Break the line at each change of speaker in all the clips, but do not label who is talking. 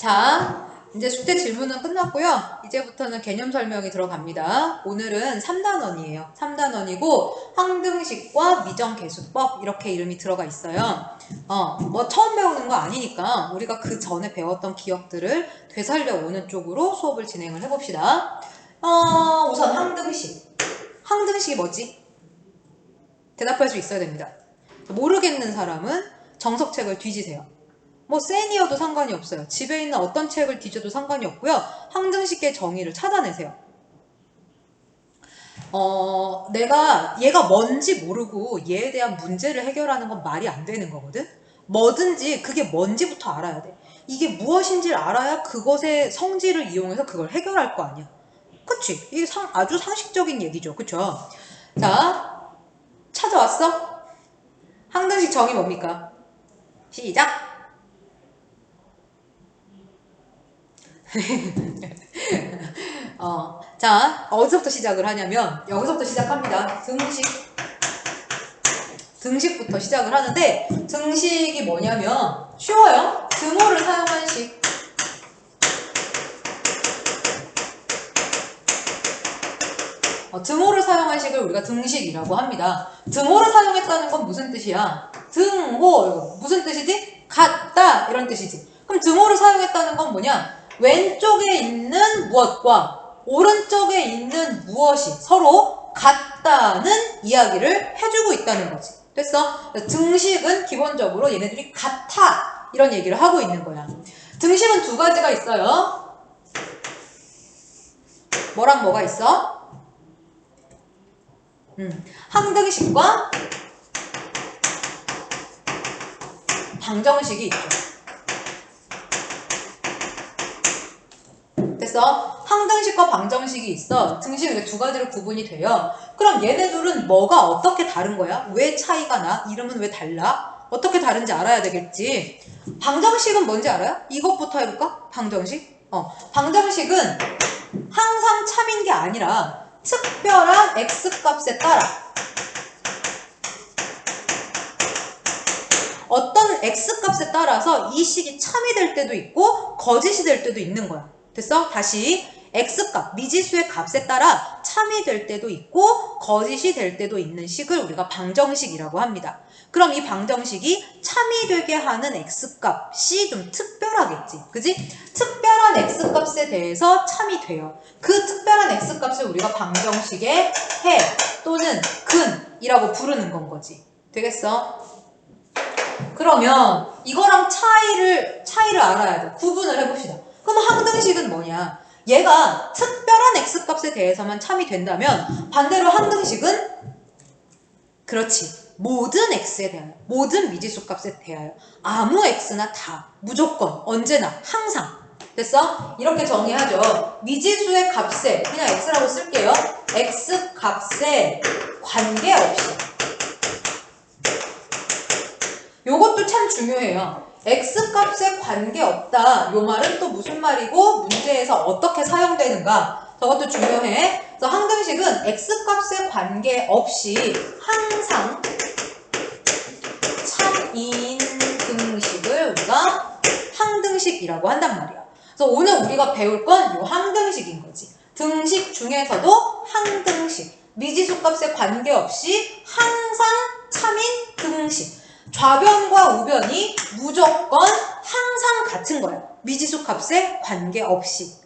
자, 이제 숙제 질문은 끝났고요. 이제부터는 개념 설명이 들어갑니다. 오늘은 3단원이에요. 3단원이고 항등식과 미정계수법 이렇게 이름이 들어가 있어요. 뭐 처음 배우는 거 아니니까 우리가 그 전에 배웠던 기억들을 되살려 오는 쪽으로 수업을 진행을 해봅시다. 우선 항등식. 항등식이 뭐지? 대답할 수 있어야 됩니다. 모르겠는 사람은 정석책을 뒤지세요. 뭐 세니어도 상관이 없어요. 집에 있는 어떤 책을 뒤져도 상관이 없고요. 항등식의 정의를 찾아내세요. 내가 얘가 뭔지 모르고 얘에 대한 문제를 해결하는 건 말이 안 되는 거거든. 뭐든지 그게 뭔지부터 알아야 돼. 이게 무엇인지를 알아야 그것의 성질을 이용해서 그걸 해결할 거 아니야. 그치? 이게 아주 상식적인 얘기죠. 그쵸? 자, 찾아왔어? 항등식 정의 뭡니까? 시작! 자, 어디서부터 시작을 하냐면 여기서부터 시작합니다. 등식부터 시작을 하는데 등식이 뭐냐면 쉬워요. 등호를 사용한 식. 등호를 사용한 식을 우리가 등식이라고 합니다. 등호를 사용했다는 건 무슨 뜻이야? 등호, 이거 무슨 뜻이지? 같다 이런 뜻이지. 그럼 등호를 사용했다는 건 뭐냐? 왼쪽에 있는 무엇과 오른쪽에 있는 무엇이 서로 같다는 이야기를 해주고 있다는 거지. 됐어? 등식은 기본적으로 얘네들이 같아 이런 얘기를 하고 있는 거야. 등식은 두 가지가 있어요. 뭐랑 뭐가 있어? 항등식과 방정식이 있죠. 됐어? 항등식과 방정식이 있어. 등식은 이렇게 두 가지로 구분이 돼요. 그럼 얘네 둘은 뭐가 어떻게 다른 거야? 왜 차이가 나? 이름은 왜 달라? 어떻게 다른지 알아야 되겠지. 방정식은 뭔지 알아요? 이것부터 해볼까? 방정식? 방정식은 항상 참인 게 아니라 특별한 x값에 따라 어떤 x값에 따라서 이 식이 참이 될 때도 있고 거짓이 될 때도 있는 거야. 됐어? 다시 x값, 미지수의 값에 따라 참이 될 때도 있고 거짓이 될 때도 있는 식을 우리가 방정식이라고 합니다. 그럼 이 방정식이 참이 되게 하는 x값이 좀 특별하겠지. 그지? 특별한 x값에 대해서 참이 돼요. 그 특별한 x값을 우리가 방정식의 해 또는 근이라고 부르는 건 거지. 되겠어? 그러면 이거랑 차이를 알아야 돼. 구분을 해봅시다. 그럼 항등식은 뭐냐? 얘가 특별한 x값에 대해서만 참이 된다면 반대로 항등식은 그렇지. 모든 x에 대하여, 모든 미지수 값에 대하여 아무 x나 다, 무조건, 언제나, 항상. 됐어? 이렇게 정의하죠. 미지수의 값에, 그냥 x라고 쓸게요. x 값에 관계없이. 요것도 참 중요해요. x값에 관계없다. 요 말은 또 무슨 말이고 문제에서 어떻게 사용되는가. 저것도 중요해. 그래서 항등식은 x값에 관계없이 항상 참인 등식을 우리가 항등식이라고 한단 말이야. 그래서 오늘 우리가 배울 건 요 항등식인 거지. 등식 중에서도 항등식. 미지수 값에 관계없이 항상 참인 등식. 좌변과 우변이 무조건 항상 같은 거야. 미지수 값에 관계없이.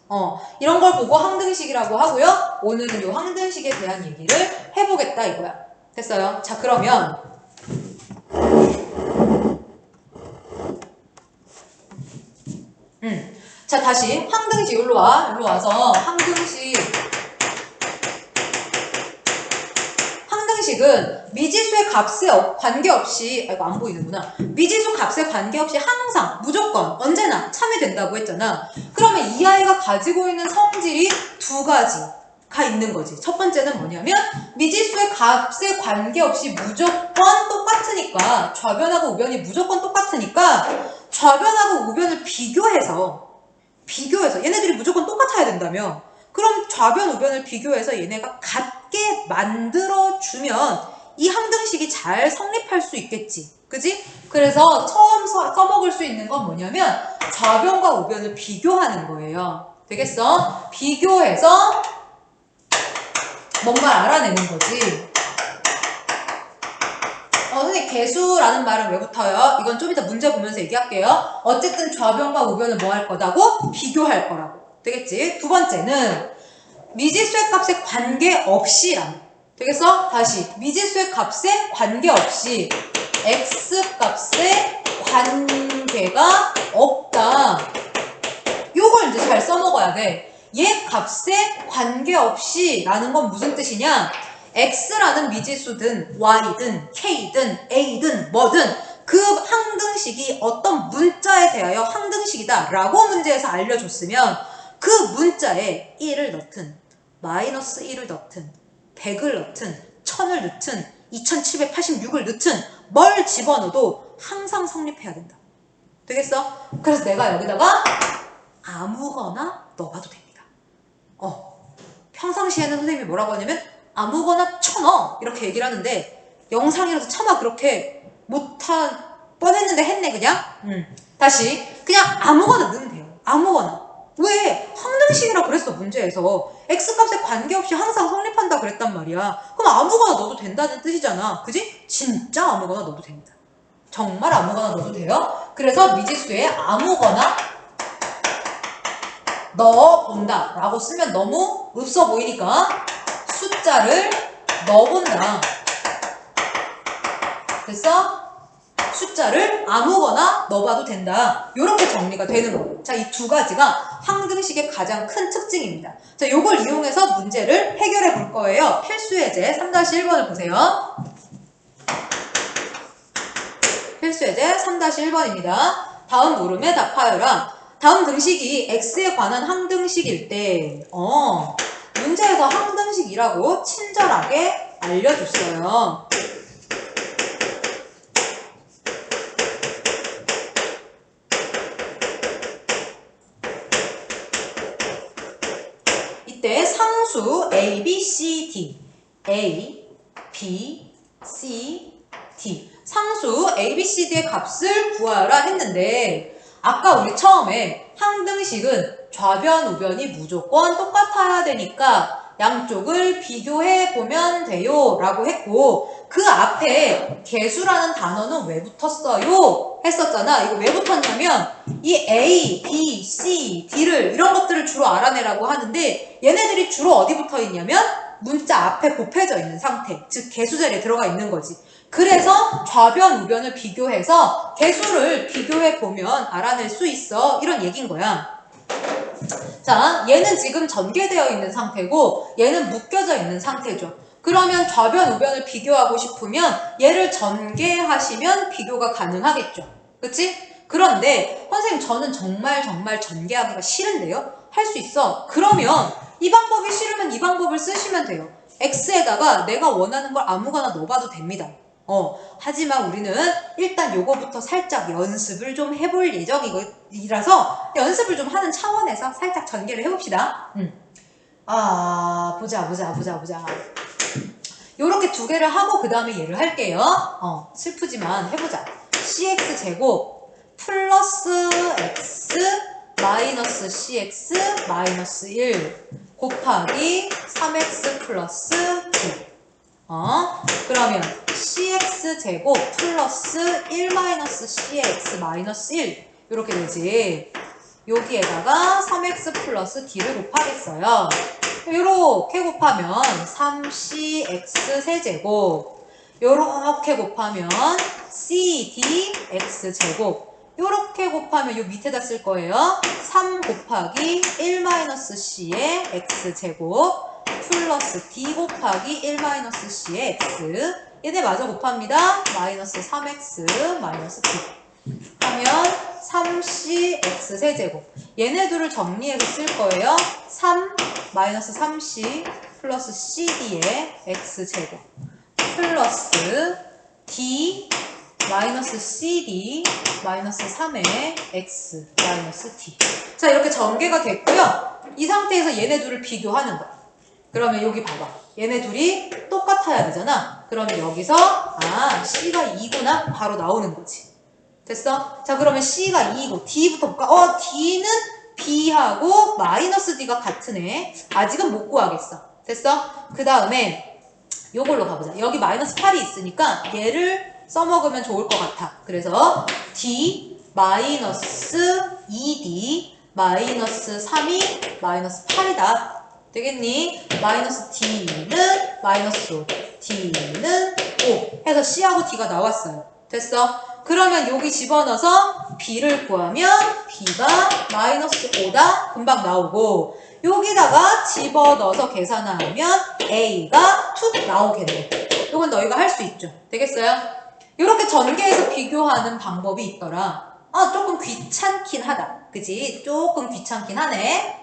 이런 걸 보고 항등식이라고 하고요. 오늘은 이 항등식에 대한 얘기를 해보겠다 이거야. 됐어요? 자, 그러면 자, 다시 항등식 일로 와. 일로 와서 항등식은 미지수의 값에 관계없이, 이거 안 보이는구나. 미지수 값에 관계없이 항상, 무조건, 언제나 참이 된다고 했잖아. 그러면 이 아이가 가지고 있는 성질이 두 가지가 있는 거지. 첫 번째는 뭐냐면 미지수의 값에 관계없이 무조건 똑같으니까, 좌변하고 우변이 무조건 똑같으니까 좌변하고 우변을 비교해서 얘네들이 무조건 똑같아야 된다며. 그럼 좌변, 우변을 비교해서 얘네가 같게 만들어주면 이 항등식이 잘 성립할 수 있겠지. 그지? 그래서 처음 써먹을 수 있는 건 뭐냐면 좌변과 우변을 비교하는 거예요. 되겠어? 비교해서 뭔가 알아내는 거지. 선생님 개수라는 말은 왜 붙어요? 이건 좀 이따 문제 보면서 얘기할게요. 어쨌든 좌변과 우변을 뭐 할 거다고? 비교할 거라고. 되겠지? 두 번째는 미지수의 값에 관계없이라는. 되겠어? 다시 미지수의 값에 관계없이 x 값에 관계가 없다. 요걸 이제 잘 써먹어야 돼. 얘 값에 관계없이 라는 건 무슨 뜻이냐? x라는 미지수든 y든 k든 a든 뭐든 그 항등식이 어떤 문자에 대하여 항등식이다 라고 문제에서 알려줬으면 그 문자에 1을 넣든 마이너스 1을 넣든 100을 넣든 1000을 넣든 2786을 넣든 뭘 집어넣어도 항상 성립해야 된다. 되겠어? 그래서 내가 여기다가 아무거나 넣어봐도 됩니다. 평상시에는 선생님이 뭐라고 하냐면 아무거나 쳐넣어 이렇게 얘기를 하는데 영상이라서 차마 그렇게 못한 뻔했는데 했네 그냥. 다시 그냥 아무거나 넣으면 돼요. 아무거나. 왜? 항등식이라 그랬어 문제에서. x값에 관계없이 항상 성립한다 그랬단 말이야. 그럼 아무거나 넣어도 된다는 뜻이잖아. 그지? 진짜 아무거나 넣어도 됩니다. 정말 아무거나 넣어도 돼요. 그래서 미지수에 아무거나 넣어본다 라고 쓰면 너무 없어 보이니까 숫자를 넣어본다. 됐어? 숫자를 아무거나 넣어봐도 된다. 이렇게 정리가 되는 거예요. 자, 이 두 가지가 항등식의 가장 큰 특징입니다. 자, 요걸 이용해서 문제를 해결해 볼 거예요. 필수예제 3-1번을 보세요. 필수예제 3-1번입니다. 다음 물음에 답하여라. 다음 등식이 x에 관한 항등식일 때 문제에서 항등식이라고 친절하게 알려줬어요. 이때 상수 A, B, C, D A, B, C, D 상수 A, B, C, D의 값을 구하라 했는데 아까 우리 처음에 항등식은 좌변, 우변이 무조건 똑같아야 되니까 양쪽을 비교해 보면 돼요 라고 했고 그 앞에 개수라는 단어는 왜 붙었어요? 했었잖아. 이거 왜 붙었냐면 이 A, B, C, D를 이런 것들을 주로 알아내라고 하는데 얘네들이 주로 어디 붙어 있냐면 문자 앞에 곱해져 있는 상태, 즉 개수 자리에 들어가 있는 거지. 그래서 좌변, 우변을 비교해서 개수를 비교해 보면 알아낼 수 있어. 이런 얘기인 거야. 자, 얘는 지금 전개되어 있는 상태고 얘는 묶여져 있는 상태죠. 그러면 좌변, 우변을 비교하고 싶으면 얘를 전개하시면 비교가 가능하겠죠. 그치? 그런데 선생님 저는 정말 전개하기가 싫은데요? 할 수 있어. 그러면 이 방법이 싫으면 이 방법을 쓰시면 돼요. x에다가 내가 원하는 걸 아무거나 넣어봐도 됩니다. 하지만 우리는 일단 요거부터 살짝 연습을 좀 해볼 예정이라서 연습을 좀 하는 차원에서 살짝 전개를 해봅시다. 보자. 요렇게 두 개를 하고 그 다음에 얘를 할게요. 슬프지만 해보자. cx제곱 플러스 x 마이너스 cx 마이너스 1 곱하기 3x 플러스 d 그러면 cx제곱 플러스 1 마이너스 cx 마이너스 1 이렇게 되지. 여기에다가 3x 플러스 d를 곱하겠어요. 이렇게 곱하면 3cx 세제곱 요렇게 곱하면 cdx-제곱 요렇게 곱하면 요 밑에다 쓸 거예요. 3 곱하기 1-c의 x제곱 플러스 d 곱하기 1-c의 x 얘네 마저 곱합니다. 마이너스 3x 마이너스 d 하면 3cx 세제곱 얘네 둘을 정리해서 쓸 거예요. 3 마이너스 3c 플러스 cd의 x제곱 플러스 d 마이너스 cd 마이너스 3의 x 마이너스 d. 자, 이렇게 전개가 됐고요. 이 상태에서 얘네 둘을 비교하는 거야. 그러면 여기 봐봐. 얘네 둘이 똑같은 똑같아야 되잖아. 그럼 여기서 C가 2구나 바로 나오는 거지. 됐어? 자, 그러면 C가 2고 D부터 볼까? D는 B하고 마이너스 D가 같은 애. 아직은 못 구하겠어. 됐어? 그 다음에 요걸로 가보자. 여기 마이너스 8이 있으니까 얘를 써먹으면 좋을 것 같아. 그래서 D 마이너스 2D 마이너스 3이 마이너스 8이다. 되겠니? 마이너스 D는 마이너스 5, D는 5 해서 C하고 D가 나왔어요. 됐어? 그러면 여기 집어넣어서 B를 구하면 B가 마이너스 5다 금방 나오고 여기다가 집어넣어서 계산하면 A가 툭 나오겠네. 이건 너희가 할 수 있죠. 되겠어요? 이렇게 전개해서 비교하는 방법이 있더라. 조금 귀찮긴 하다. 그지? 조금 귀찮긴 하네.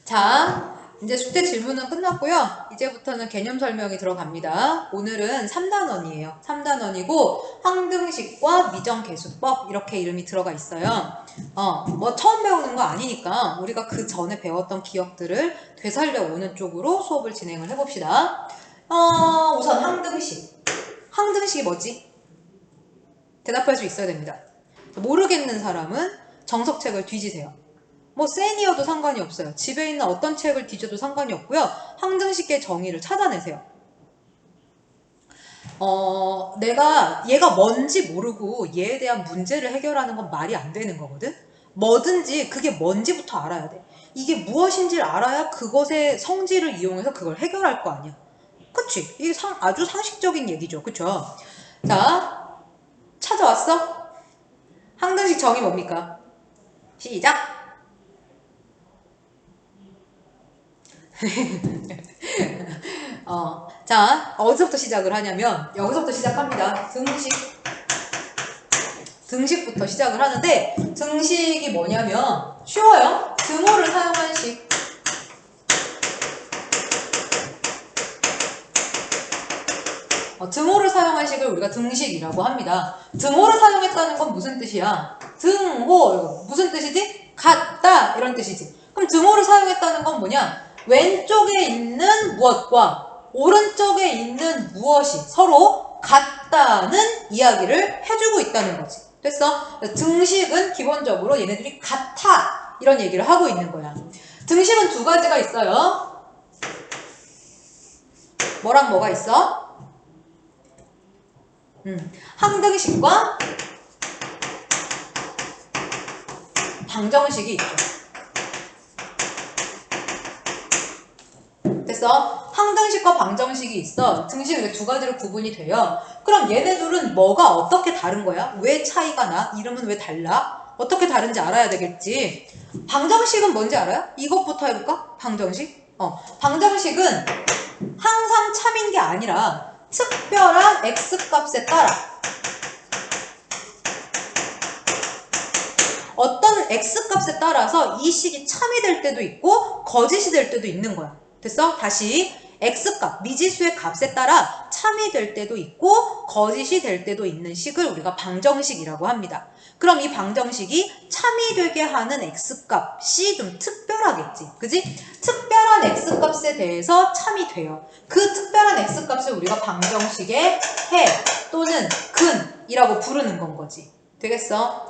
자, 이제 숙제 질문은 끝났고요. 이제부터는 개념 설명이 들어갑니다. 오늘은 3단원이에요. 3단원이고 항등식과 미정계수법 이렇게 이름이 들어가 있어요. 뭐 처음 배우는 거 아니니까 우리가 그 전에 배웠던 기억들을 되살려 오는 쪽으로 수업을 진행을 해봅시다. 우선 항등식. 항등식이 뭐지? 대답할 수 있어야 됩니다. 모르겠는 사람은 정석책을 뒤지세요. 뭐 세니어도 상관이 없어요. 집에 있는 어떤 책을 뒤져도 상관이 없고요. 항등식의 정의를 찾아내세요. 내가 얘가 뭔지 모르고 얘에 대한 문제를 해결하는 건 말이 안 되는 거거든. 뭐든지 그게 뭔지부터 알아야 돼. 이게 무엇인지를 알아야 그것의 성질을 이용해서 그걸 해결할 거 아니야. 그치? 이게 아주 상식적인 얘기죠. 그쵸? 자, 찾아왔어? 항등식 정의 뭡니까? 시작! 자, 어디서부터 시작을 하냐면 여기서부터 시작합니다. 등식부터 시작을 하는데 등식이 뭐냐면 쉬워요. 등호를 사용한 식. 등호를 사용한 식을 우리가 등식이라고 합니다. 등호를 사용했다는 건 무슨 뜻이야? 등호 무슨 뜻이지? 같다 이런 뜻이지. 그럼 등호를 사용했다는 건 뭐냐? 왼쪽에 있는 무엇과 오른쪽에 있는 무엇이 서로 같다는 이야기를 해주고 있다는 거지. 됐어? 등식은 기본적으로 얘네들이 같아 이런 얘기를 하고 있는 거야. 등식은 두 가지가 있어요. 뭐랑 뭐가 있어? 항등식과 방정식이 있죠. 됐어? 항등식과 방정식이 있어. 등식은 이렇게 두 가지로 구분이 돼요. 그럼 얘네 둘은 뭐가 어떻게 다른 거야? 왜 차이가 나? 이름은 왜 달라? 어떻게 다른지 알아야 되겠지. 방정식은 뭔지 알아요? 이것부터 해볼까? 방정식? 방정식은 항상 참인 게 아니라 특별한 x값에 따라 어떤 x값에 따라서 이 식이 참이 될 때도 있고 거짓이 될 때도 있는 거야. 됐어? 다시 x값, 미지수의 값에 따라 참이 될 때도 있고 거짓이 될 때도 있는 식을 우리가 방정식이라고 합니다. 그럼 이 방정식이 참이 되게 하는 x값이 좀 특별하겠지. 그지? 특별한 x값에 대해서 참이 돼요. 그 특별한 x값을 우리가 방정식의 해 또는 근이라고 부르는 건 거지. 되겠어?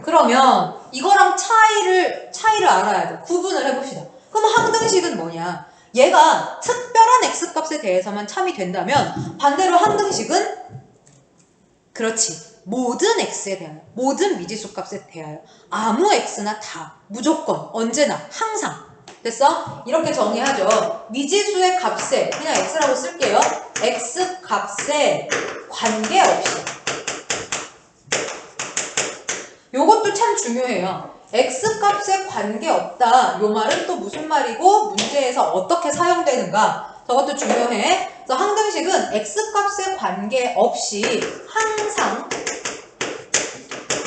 그러면 이거랑 차이를 알아야 돼. 구분을 해봅시다. 그럼 항등식은 뭐냐? 얘가 특별한 x값에 대해서만 참이 된다면 반대로 항등식은 그렇지. 모든 x에 대하여, 모든 미지수 값에 대하여 아무 x나 다, 무조건, 언제나, 항상. 됐어? 이렇게 정의하죠. 미지수의 값에, 그냥 x라고 쓸게요. x 값에 관계없이. 요것도 참 중요해요. x값에 관계없다. 요 말은 또 무슨 말이고 문제에서 어떻게 사용되는가. 저것도 중요해. 그래서 항등식은 x값에 관계없이 항상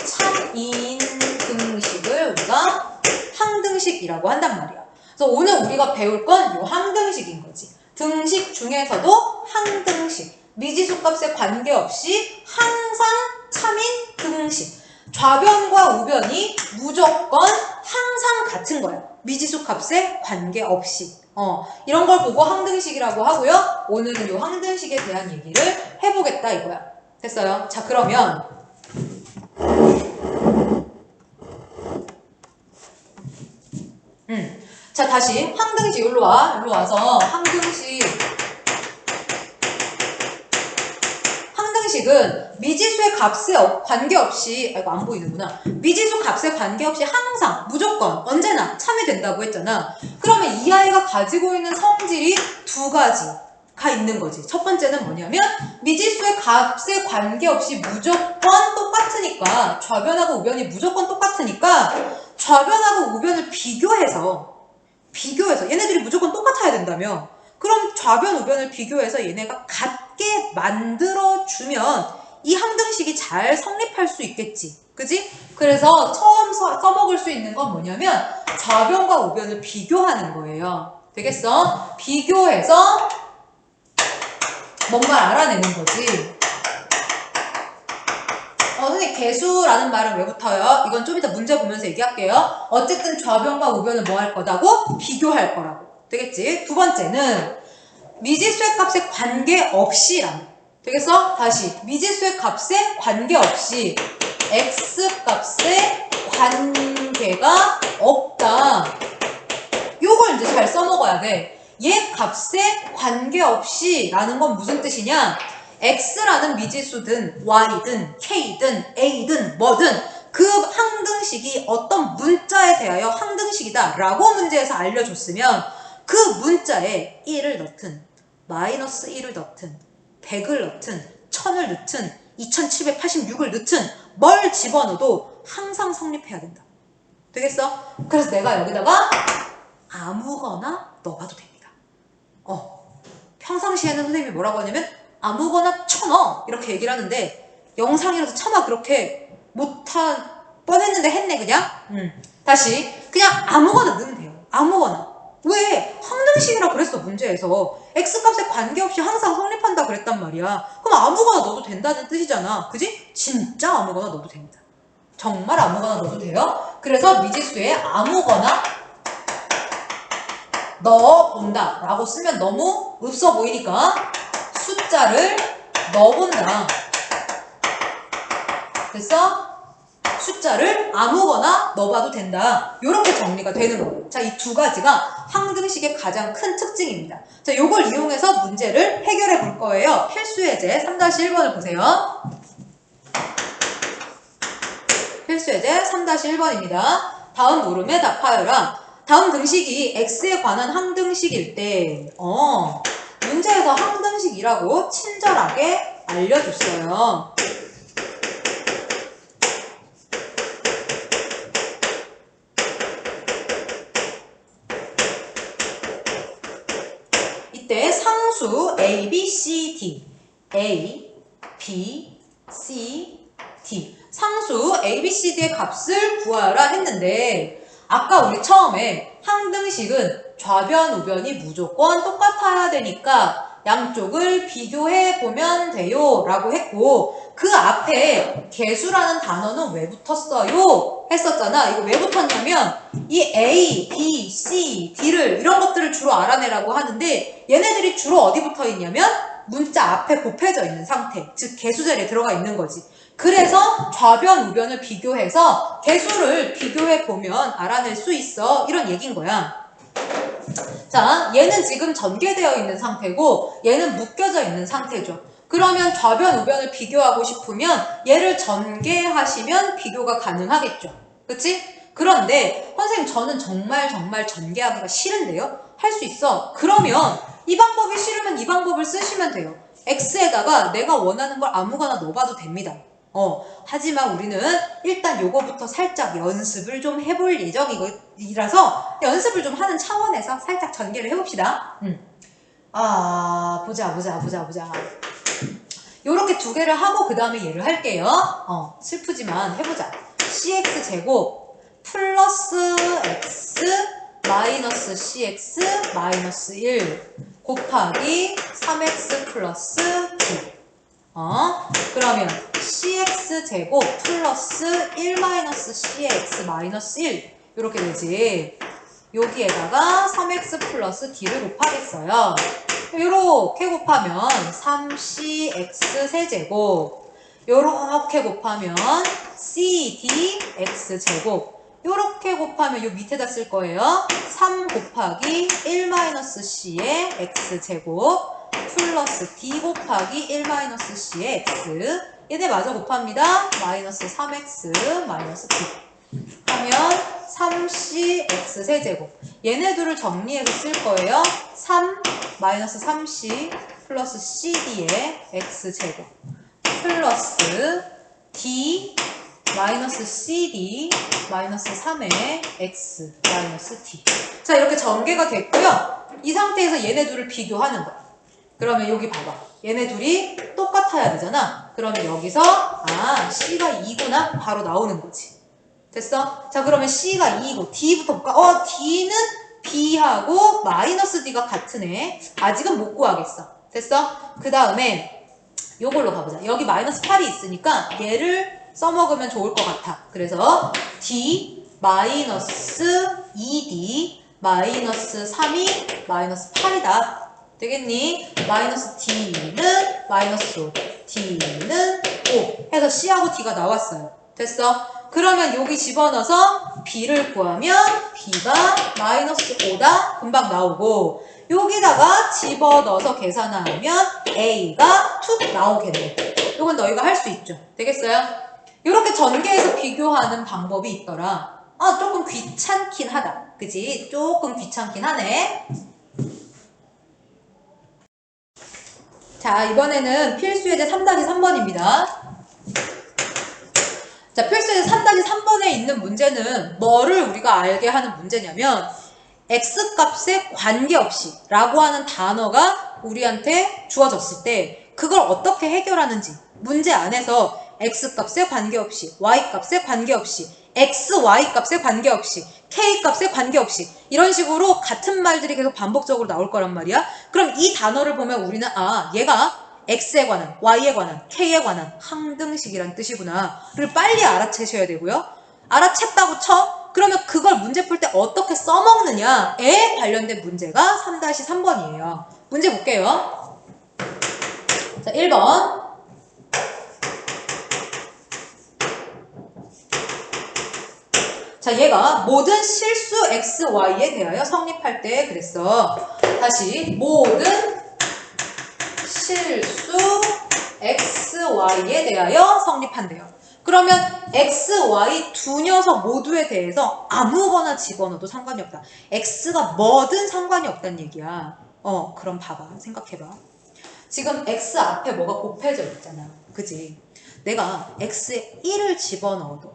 참인 등식을 우리가 항등식이라고 한단 말이야. 그래서 오늘 우리가 배울 건 요 항등식인 거지. 등식 중에서도 항등식. 미지수 값에 관계없이 항상 참인 등식. 좌변과 우변이 무조건 항상 같은 거야. 미지수 값에 관계없이. 이런 걸 보고 항등식이라고 하고요. 오늘은 이 항등식에 대한 얘기를 해보겠다 이거야. 됐어요? 자, 그러면 자, 다시 항등식 일로 와. 일로 와서 항등식은 미지수의 값에 관계없이, 이거 안 보이는구나. 미지수 값에 관계없이 항상, 무조건, 언제나 참여된다고 했잖아. 그러면 이 아이가 가지고 있는 성질이 두 가지가 있는 거지. 첫 번째는 뭐냐면 미지수의 값에 관계없이 무조건 똑같으니까, 좌변하고 우변이 무조건 똑같으니까 좌변하고 우변을 비교해서 얘네들이 무조건 똑같아야 된다며. 그럼 좌변 우변을 비교해서 얘네가 같게 만들어주면 이 항등식이 잘 성립할 수 있겠지. 그지? 그래서 처음 써먹을 수 있는 건 뭐냐면 좌변과 우변을 비교하는 거예요. 되겠어? 비교해서 뭔가 알아내는 거지. 선생님, 개수라는 말은 왜 붙어요? 이건 좀 이따 문제 보면서 얘기할게요. 어쨌든 좌변과 우변을 뭐 할 거다고? 비교할 거라고. 되겠지? 두 번째는 미지수의 값에 관계없이라는. 되겠어? 다시. 미지수의 값에 관계없이 x 값에 관계가 없다. 요걸 이제 잘 써먹어야 돼. 얘 값에 관계없이 라는 건 무슨 뜻이냐? x라는 미지수든 y든 k든 a든 뭐든 그 항등식이 어떤 문자에 대하여 항등식이다 라고 문제에서 알려줬으면 그 문자에 1을 넣든 마이너스 1을 넣든 100을 넣든 1000을 넣든 2786을 넣든 뭘 집어넣어도 항상 성립해야 된다. 되겠어? 그래서 내가 여기다가 아무거나 넣어봐도 됩니다. 평상시에는 선생님이 뭐라고 하냐면 아무거나 쳐넣어 이렇게 얘기를 하는데 영상이라서 차마 그렇게 못한 뻔했는데 했네 그냥. 다시 그냥 아무거나 넣으면 돼요. 아무거나. 왜? 항등식이라 그랬어 문제에서. x값에 관계없이 항상 성립한다 그랬단 말이야. 그럼 아무거나 넣어도 된다는 뜻이잖아. 그지? 진짜 아무거나 넣어도 됩니다. 정말 아무거나 넣어도 돼요. 그래서 미지수에 아무거나 넣어본다 라고 쓰면 너무 없어 보이니까 숫자를 넣어본다. 됐어? 숫자를 아무거나 넣어봐도 된다. 이렇게 정리가 되는 거예요. 자, 이 두 가지가 항등식의 가장 큰 특징입니다. 자, 요걸 이용해서 문제를 해결해 볼 거예요. 필수예제 3-1번을 보세요. 필수예제 3-1번입니다. 다음 물음에 답하여라. 다음 등식이 x에 관한 항등식일 때 문제에서 항등식이라고 친절하게 알려줬어요. 이때 상수 A, B, C, D A, B, C, D 상수 A, B, C, D의 값을 구하라 했는데 아까 우리 처음에 항등식은 좌변, 우변이 무조건 똑같아야 되니까 양쪽을 비교해 보면 돼요 라고 했고 그 앞에 개수라는 단어는 왜 붙었어요? 했었잖아. 이거 왜 붙었냐면 이 A, B, C, D를 이런 것들을 주로 알아내라고 하는데 얘네들이 주로 어디 붙어 있냐면 문자 앞에 곱해져 있는 상태, 즉 개수 자리에 들어가 있는 거지. 그래서 좌변, 우변을 비교해서 개수를 비교해 보면 알아낼 수 있어. 이런 얘기인 거야. 자, 얘는 지금 전개되어 있는 상태고 얘는 묶여져 있는 상태죠. 그러면 좌변, 우변을 비교하고 싶으면 얘를 전개하시면 비교가 가능하겠죠. 그치? 그런데 선생님 저는 정말 전개하기가 싫은데요? 할 수 있어. 그러면 이 방법이 싫으면 이 방법을 쓰시면 돼요. x에다가 내가 원하는 걸 아무거나 넣어봐도 됩니다. 하지만 우리는 일단 요거부터 살짝 연습을 좀 해볼 예정이라서 연습을 좀 하는 차원에서 살짝 전개를 해봅시다. 보자. 요렇게 두 개를 하고 그 다음에 얘를 할게요. 슬프지만 해보자. cx제곱 플러스 x 마이너스 cx 마이너스 1 곱하기 3x 플러스 2 그러면 cx제곱 플러스 1 마이너스 cx 마이너스 1 이렇게 되지. 여기에다가 3x 플러스 d를 곱하겠어요. 요렇게 곱하면 3cx 세제곱, 요렇게 곱하면 cdx 제곱, 요렇게 곱하면 요 밑에다 쓸 거예요. 3 곱하기 1-c의 x제곱 플러스 d 곱하기 1-c의 x, 얘네 마저 곱합니다. 마이너스 3x 마이너스 d 하면 3cx 세제곱, 얘네들을 정리해서 쓸 거예요. 3 마이너스 3c 플러스 cd의 x제곱 플러스 d 마이너스 cd 마이너스 3의 x 마이너스 d. 자, 이렇게 전개가 됐고요. 이 상태에서 얘네 둘을 비교하는 거야. 그러면 여기 봐봐. 얘네 둘이 똑같아야 되잖아. 그러면 여기서 c가 2구나 바로 나오는 거지. 됐어? 자, 그러면 c가 2고 d부터 볼까? d는 b하고 마이너스 d가 같은 애. 아직은 못 구하겠어. 됐어? 그 다음에 요걸로 가보자. 여기 마이너스 8이 있으니까 얘를 써먹으면 좋을 것 같아. 그래서 d 마이너스 2d 마이너스 3이 마이너스 8이다. 되겠니? 마이너스 d는 마이너스 5, d는 5 해서 c하고 d가 나왔어요. 됐어? 그러면 여기 집어넣어서 b를 구하면 b가 마이너스 5다 금방 나오고, 여기다가 집어넣어서 계산하면 a가 툭 나오겠네. 이건 너희가 할 수 있죠. 되겠어요? 이렇게 전개해서 비교하는 방법이 있더라. 조금 귀찮긴 하다. 그치? 조금 귀찮긴 하네. 자, 이번에는 필수예제 3-3번입니다. 자, 필수예제 3-3번에 있는 문제는 뭐를 우리가 알게 하는 문제냐면 x값에 관계없이 라고 하는 단어가 우리한테 주어졌을 때 그걸 어떻게 해결하는지, 문제 안에서 x값에 관계없이, y값에 관계없이, xy값에 관계없이, k값에 관계없이 이런 식으로 같은 말들이 계속 반복적으로 나올 거란 말이야. 그럼 이 단어를 보면 우리는 얘가 x에 관한, y에 관한, k에 관한 항등식이란 뜻이구나를 빨리 알아채셔야 되고요. 알아챘다고 쳐? 그러면 그걸 문제 풀 때 어떻게 써먹느냐에 관련된 문제가 3-3번이에요. 문제 볼게요. 자, 1번. 자, 얘가 모든 실수 x, y에 대하여 성립할 때 그랬어. 다시 모든 실수 x, y에 대하여 성립한대요. 그러면 x, y 두 녀석 모두에 대해서 아무거나 집어넣어도 상관이 없다. x가 뭐든 상관이 없다는 얘기야. 그럼 봐봐. 생각해봐. 지금 x 앞에 뭐가 곱해져 있잖아. 그지? 내가 x에 1을 집어넣어도,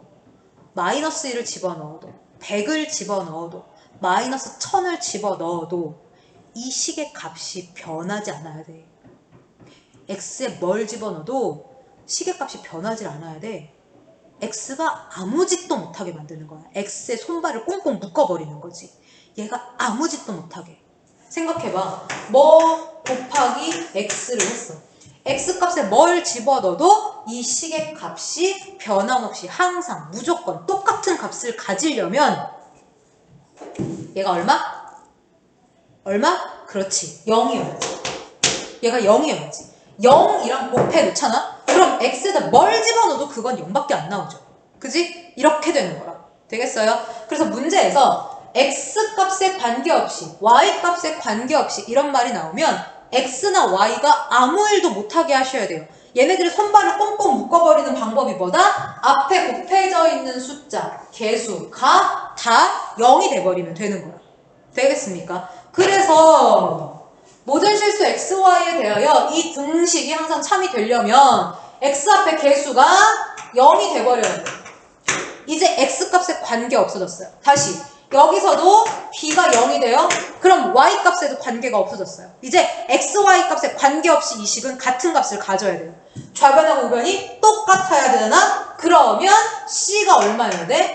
마이너스 1을 집어넣어도, 100을 집어넣어도, 마이너스 1000을 집어넣어도 이 식의 값이 변하지 않아야 돼. x에 뭘 집어넣어도 식의 값이 변하지 않아야 돼. x가 아무 짓도 못하게 만드는 거야. x에 손발을 꽁꽁 묶어버리는 거지. 얘가 아무 짓도 못하게. 생각해봐. 뭐 곱하기 x를 했어. x값에 뭘 집어넣어도 이 식의 값이 변함없이 항상 무조건 똑같은 값을 가지려면 얘가 얼마? 얼마? 그렇지. 0이어야지. 얘가 0이어야지. 0이랑 곱해 놓잖아? 그럼 x에다 뭘 집어넣어도 그건 0밖에 안 나오죠. 그지? 이렇게 되는 거라. 되겠어요? 그래서 문제에서 x값에 관계없이, y값에 관계없이 이런 말이 나오면 x나 y가 아무 일도 못하게 하셔야 돼요. 얘네들이 손발을 꽁꽁 묶어버리는 방법이 뭐다? 앞에 곱해져 있는 숫자, 개수가 다 0이 돼버리면 되는 거야. 되겠습니까? 그래서 모든 실수 x, y에 대하여 이 등식이 항상 참이 되려면 x 앞에 개수가 0이 돼버려야 돼. 이제 x값에 관계 없어졌어요. 다시 여기서도 b가 0이 돼요. 그럼 y값에도 관계가 없어졌어요. 이제 x, y값에 관계없이 이 식은 같은 값을 가져야 돼요. 좌변하고 우변이 똑같아야 되나? 그러면 c가 얼마여야 돼?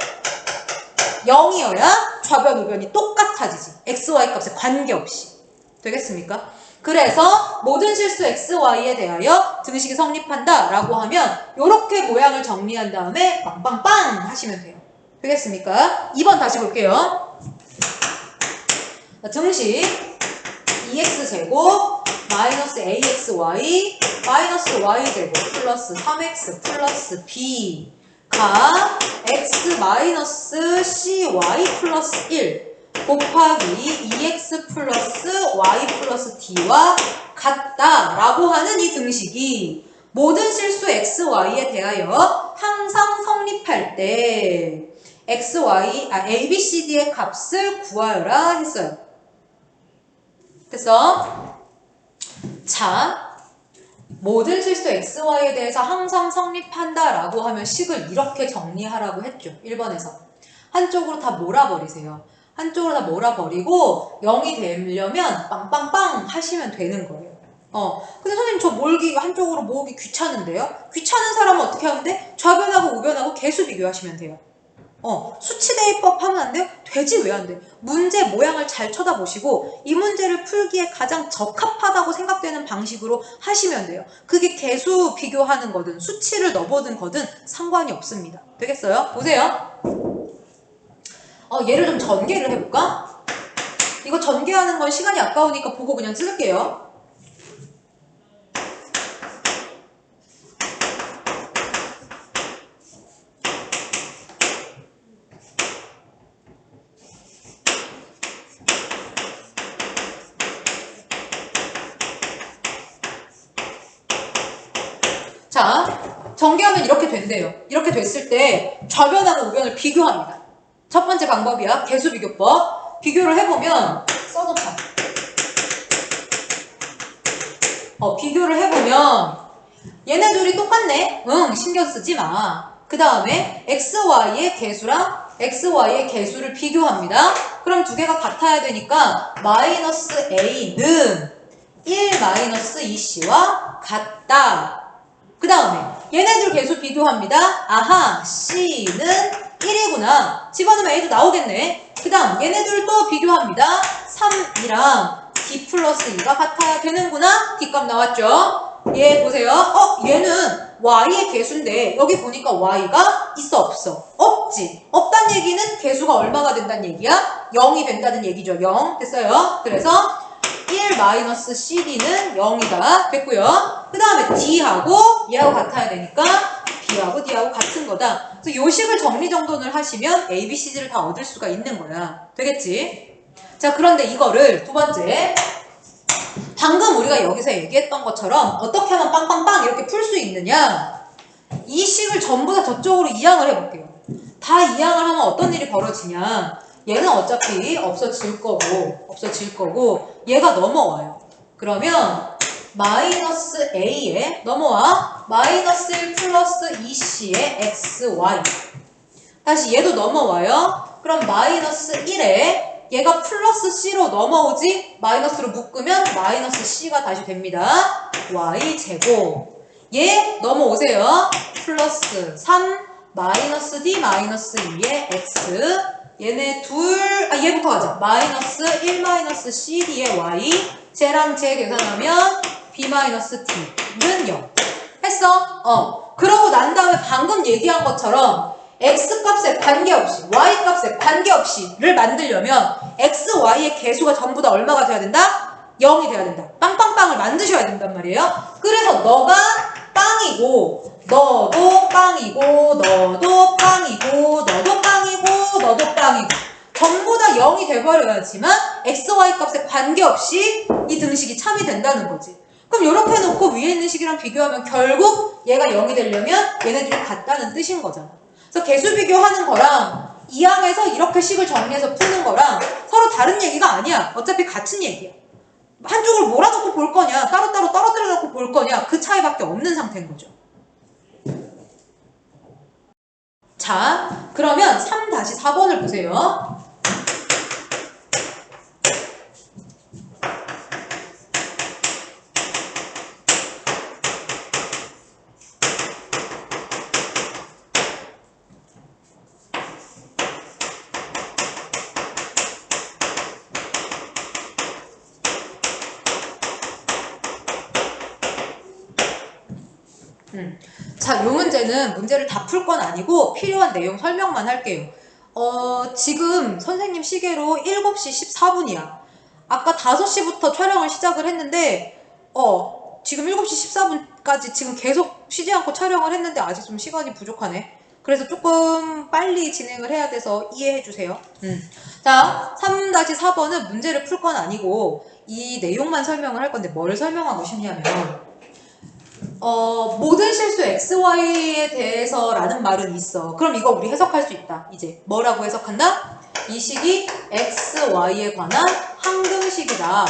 0이어야 좌변 우변이 똑같아지지. x, y값에 관계없이. 되겠습니까? 그래서 모든 실수 x, y에 대하여 등식이 성립한다 라고 하면 이렇게 모양을 정리한 다음에 빵빵빵 하시면 돼요. 되겠습니까? 2번 다시 볼게요. 등식 2x제곱 마이너스 axy 마이너스 y제곱 플러스 3x 플러스 b가 x 마이너스 cy 플러스 1 곱하기 2x 플러스 y 플러스 d와 같다라고 하는 이 등식이 모든 실수 xy에 대하여 항상 성립할 때 a, b, c, d의 값을 구하여라 했어요. 됐어? 자, 모든 실수 xy에 대해서 항상 성립한다라고 하면 식을 이렇게 정리하라고 했죠. 1번에서. 한쪽으로 다 몰아버리세요. 한쪽으로 다 몰아버리고 0이 되려면 빵빵빵 하시면 되는 거예요. 근데 선생님 저 몰기 한쪽으로 모으기 귀찮은데요? 귀찮은 사람은 어떻게 하면 돼? 좌변하고 우변하고 개수 비교하시면 돼요. 수치 대입법 하면 안 돼요? 되지 왜 안 돼? 문제 모양을 잘 쳐다보시고 이 문제를 풀기에 가장 적합하다고 생각되는 방식으로 하시면 돼요. 그게 개수 비교하는 거든 수치를 넣어보든 거든 상관이 없습니다. 되겠어요? 보세요. 얘를 좀 전개를 해볼까? 이거 전개하는 건 시간이 아까우니까 보고 그냥 쓸게요. 자, 전개하면 이렇게 된대요. 이렇게 됐을 때 좌변하고 우변을 비교합니다. 첫 번째 방법이야. 개수 비교법. 비교를 해보면 써놓자. 비교를 해보면 얘네 둘이 똑같네. 응, 신경 쓰지 마. 그 다음에 xy의 개수랑 xy의 개수를 비교합니다. 그럼 두 개가 같아야 되니까 마이너스 a는 1 마이너스 2c와 같다. 그 다음에 얘네들 개수 비교합니다. 아하, C는 1이구나. 집어넣으면 A도 나오겠네. 그 다음 얘네들 또 비교합니다. 3이랑 D 플러스 2가 같아야 되는구나. D값 나왔죠? 얘 보세요. 얘는 Y의 개수인데 여기 보니까 Y가 있어 없어? 없지. 없단 얘기는 개수가 얼마가 된다는 얘기야? 0이 된다는 얘기죠. 0 됐어요? 그래서 1 마이너스 CD는 0이다. 됐고요. 그 다음에 D하고 얘하고 같아야 되니까 B하고 D하고 같은 거다. 그래서 요 식을 정리정돈을 하시면 A, B, C, D를 다 얻을 수가 있는 거야. 되겠지? 자, 그런데 이거를 두 번째 방금 우리가 여기서 얘기했던 것처럼 어떻게 하면 빵빵빵 이렇게 풀 수 있느냐? 이 식을 전부 다 저쪽으로 이항을 해볼게요. 다 이항을 하면 어떤 일이 벌어지냐? 얘는 어차피 없어질 거고 얘가 넘어와요. 그러면 마이너스 a에 넘어와 마이너스 1 플러스 2c의 xy 다시 얘도 넘어와요. 그럼 마이너스 1에 얘가 플러스 c로 넘어오지 마이너스로 묶으면 마이너스 c가 다시 됩니다. y제곱 얘 넘어오세요. 플러스 3 마이너스 d 마이너스 2의 x 얘네 얘부터 가자. 마이너스 1 마이너스 cd의 y 쟤랑 쟤 계산하면 b 마이너스 t는 0 했어? 그러고 난 다음에 방금 얘기한 것처럼 x 값에 관계없이 y 값에 관계없이를 만들려면 x, y의 개수가 전부 다 얼마가 돼야 된다? 0이 돼야 된다. 빵빵빵을 만드셔야 된단 말이에요. 그래서 너가 빵이고 너도 빵이고 너도 빵이고 너도 빵이고 너도 빵이고 전부 다 0이 돼버려야지만 x, y 값에 관계없이 이 등식이 참이 된다는 거지. 그럼 이렇게 해놓고 위에 있는 식이랑 비교하면 결국 얘가 0이 되려면 얘네들이 같다는 뜻인 거잖아. 그래서 개수 비교하는 거랑 이항에서 이렇게 식을 정리해서 푸는 거랑 서로 다른 얘기가 아니야. 어차피 같은 얘기야. 한쪽을 몰아놓고 볼 거냐 따로따로 떨어뜨려 놓고 볼 거냐 그 차이밖에 없는 상태인 거죠. 자, 그러면 3-4번을 보세요. 자, 이 문제는 문제를 다 풀 건 아니고 필요한 내용 설명만 할게요. 지금 선생님 시계로 7시 14분이야. 아까 5시부터 촬영을 시작을 했는데 지금 7시 14분까지 지금 계속 쉬지 않고 촬영을 했는데 아직 좀 시간이 부족하네. 그래서 조금 빨리 진행을 해야 돼서 이해해 주세요. 자, 3-4번은 문제를 풀 건 아니고 이 내용만 설명을 할 건데 뭘 설명하고 싶냐면 모든 실수 XY에 대해서라는 말은 있어. 그럼 이거 우리 해석할 수 있다. 이제 뭐라고 해석한다? 이 식이 XY에 관한 항등식이다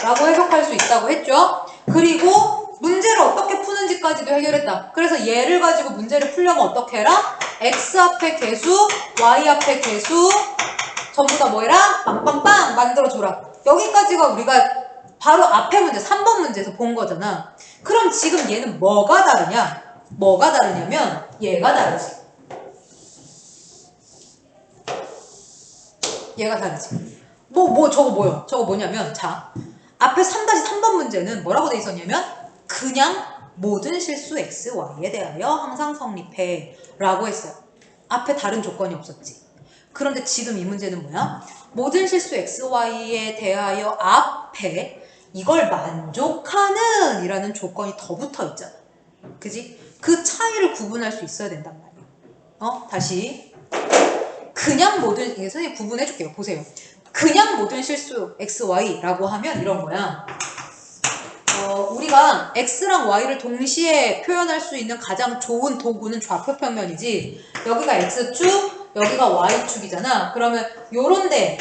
라고 해석할 수 있다고 했죠. 그리고 문제를 어떻게 푸는지까지도 해결했다. 그래서 얘를 가지고 문제를 풀려면 어떻게 해라? X 앞에 개수, Y 앞에 개수 전부 다 뭐 해라? 빵빵빵 만들어줘라. 여기까지가 우리가 바로 앞에 문제, 3번 문제에서 본 거잖아. 그럼 지금 얘는 뭐가 다르냐? 뭐가 다르냐면 얘가 다르지. 얘가 다르지. 저거 뭐야? 저거 뭐냐면 자, 앞에 3-3번 문제는 뭐라고 돼 있었냐면 그냥 모든 실수 x, y에 대하여 항상 성립해 라고 했어요. 앞에 다른 조건이 없었지. 그런데 지금 이 문제는 뭐야? 모든 실수 x, y에 대하여 앞에 이걸 만족하는 이라는 조건이 더 붙어 있잖아. 그지? 그 차이를 구분할 수 있어야 된단 말이야. 다시. 그냥 모든, 선생님 구분해 줄게요. 보세요. 그냥 모든 실수 x, y라고 하면 이런 거야. 우리가 x랑 y를 동시에 표현할 수 있는 가장 좋은 도구는 좌표평면이지. 여기가 x축, 여기가 y축이잖아. 그러면 요런데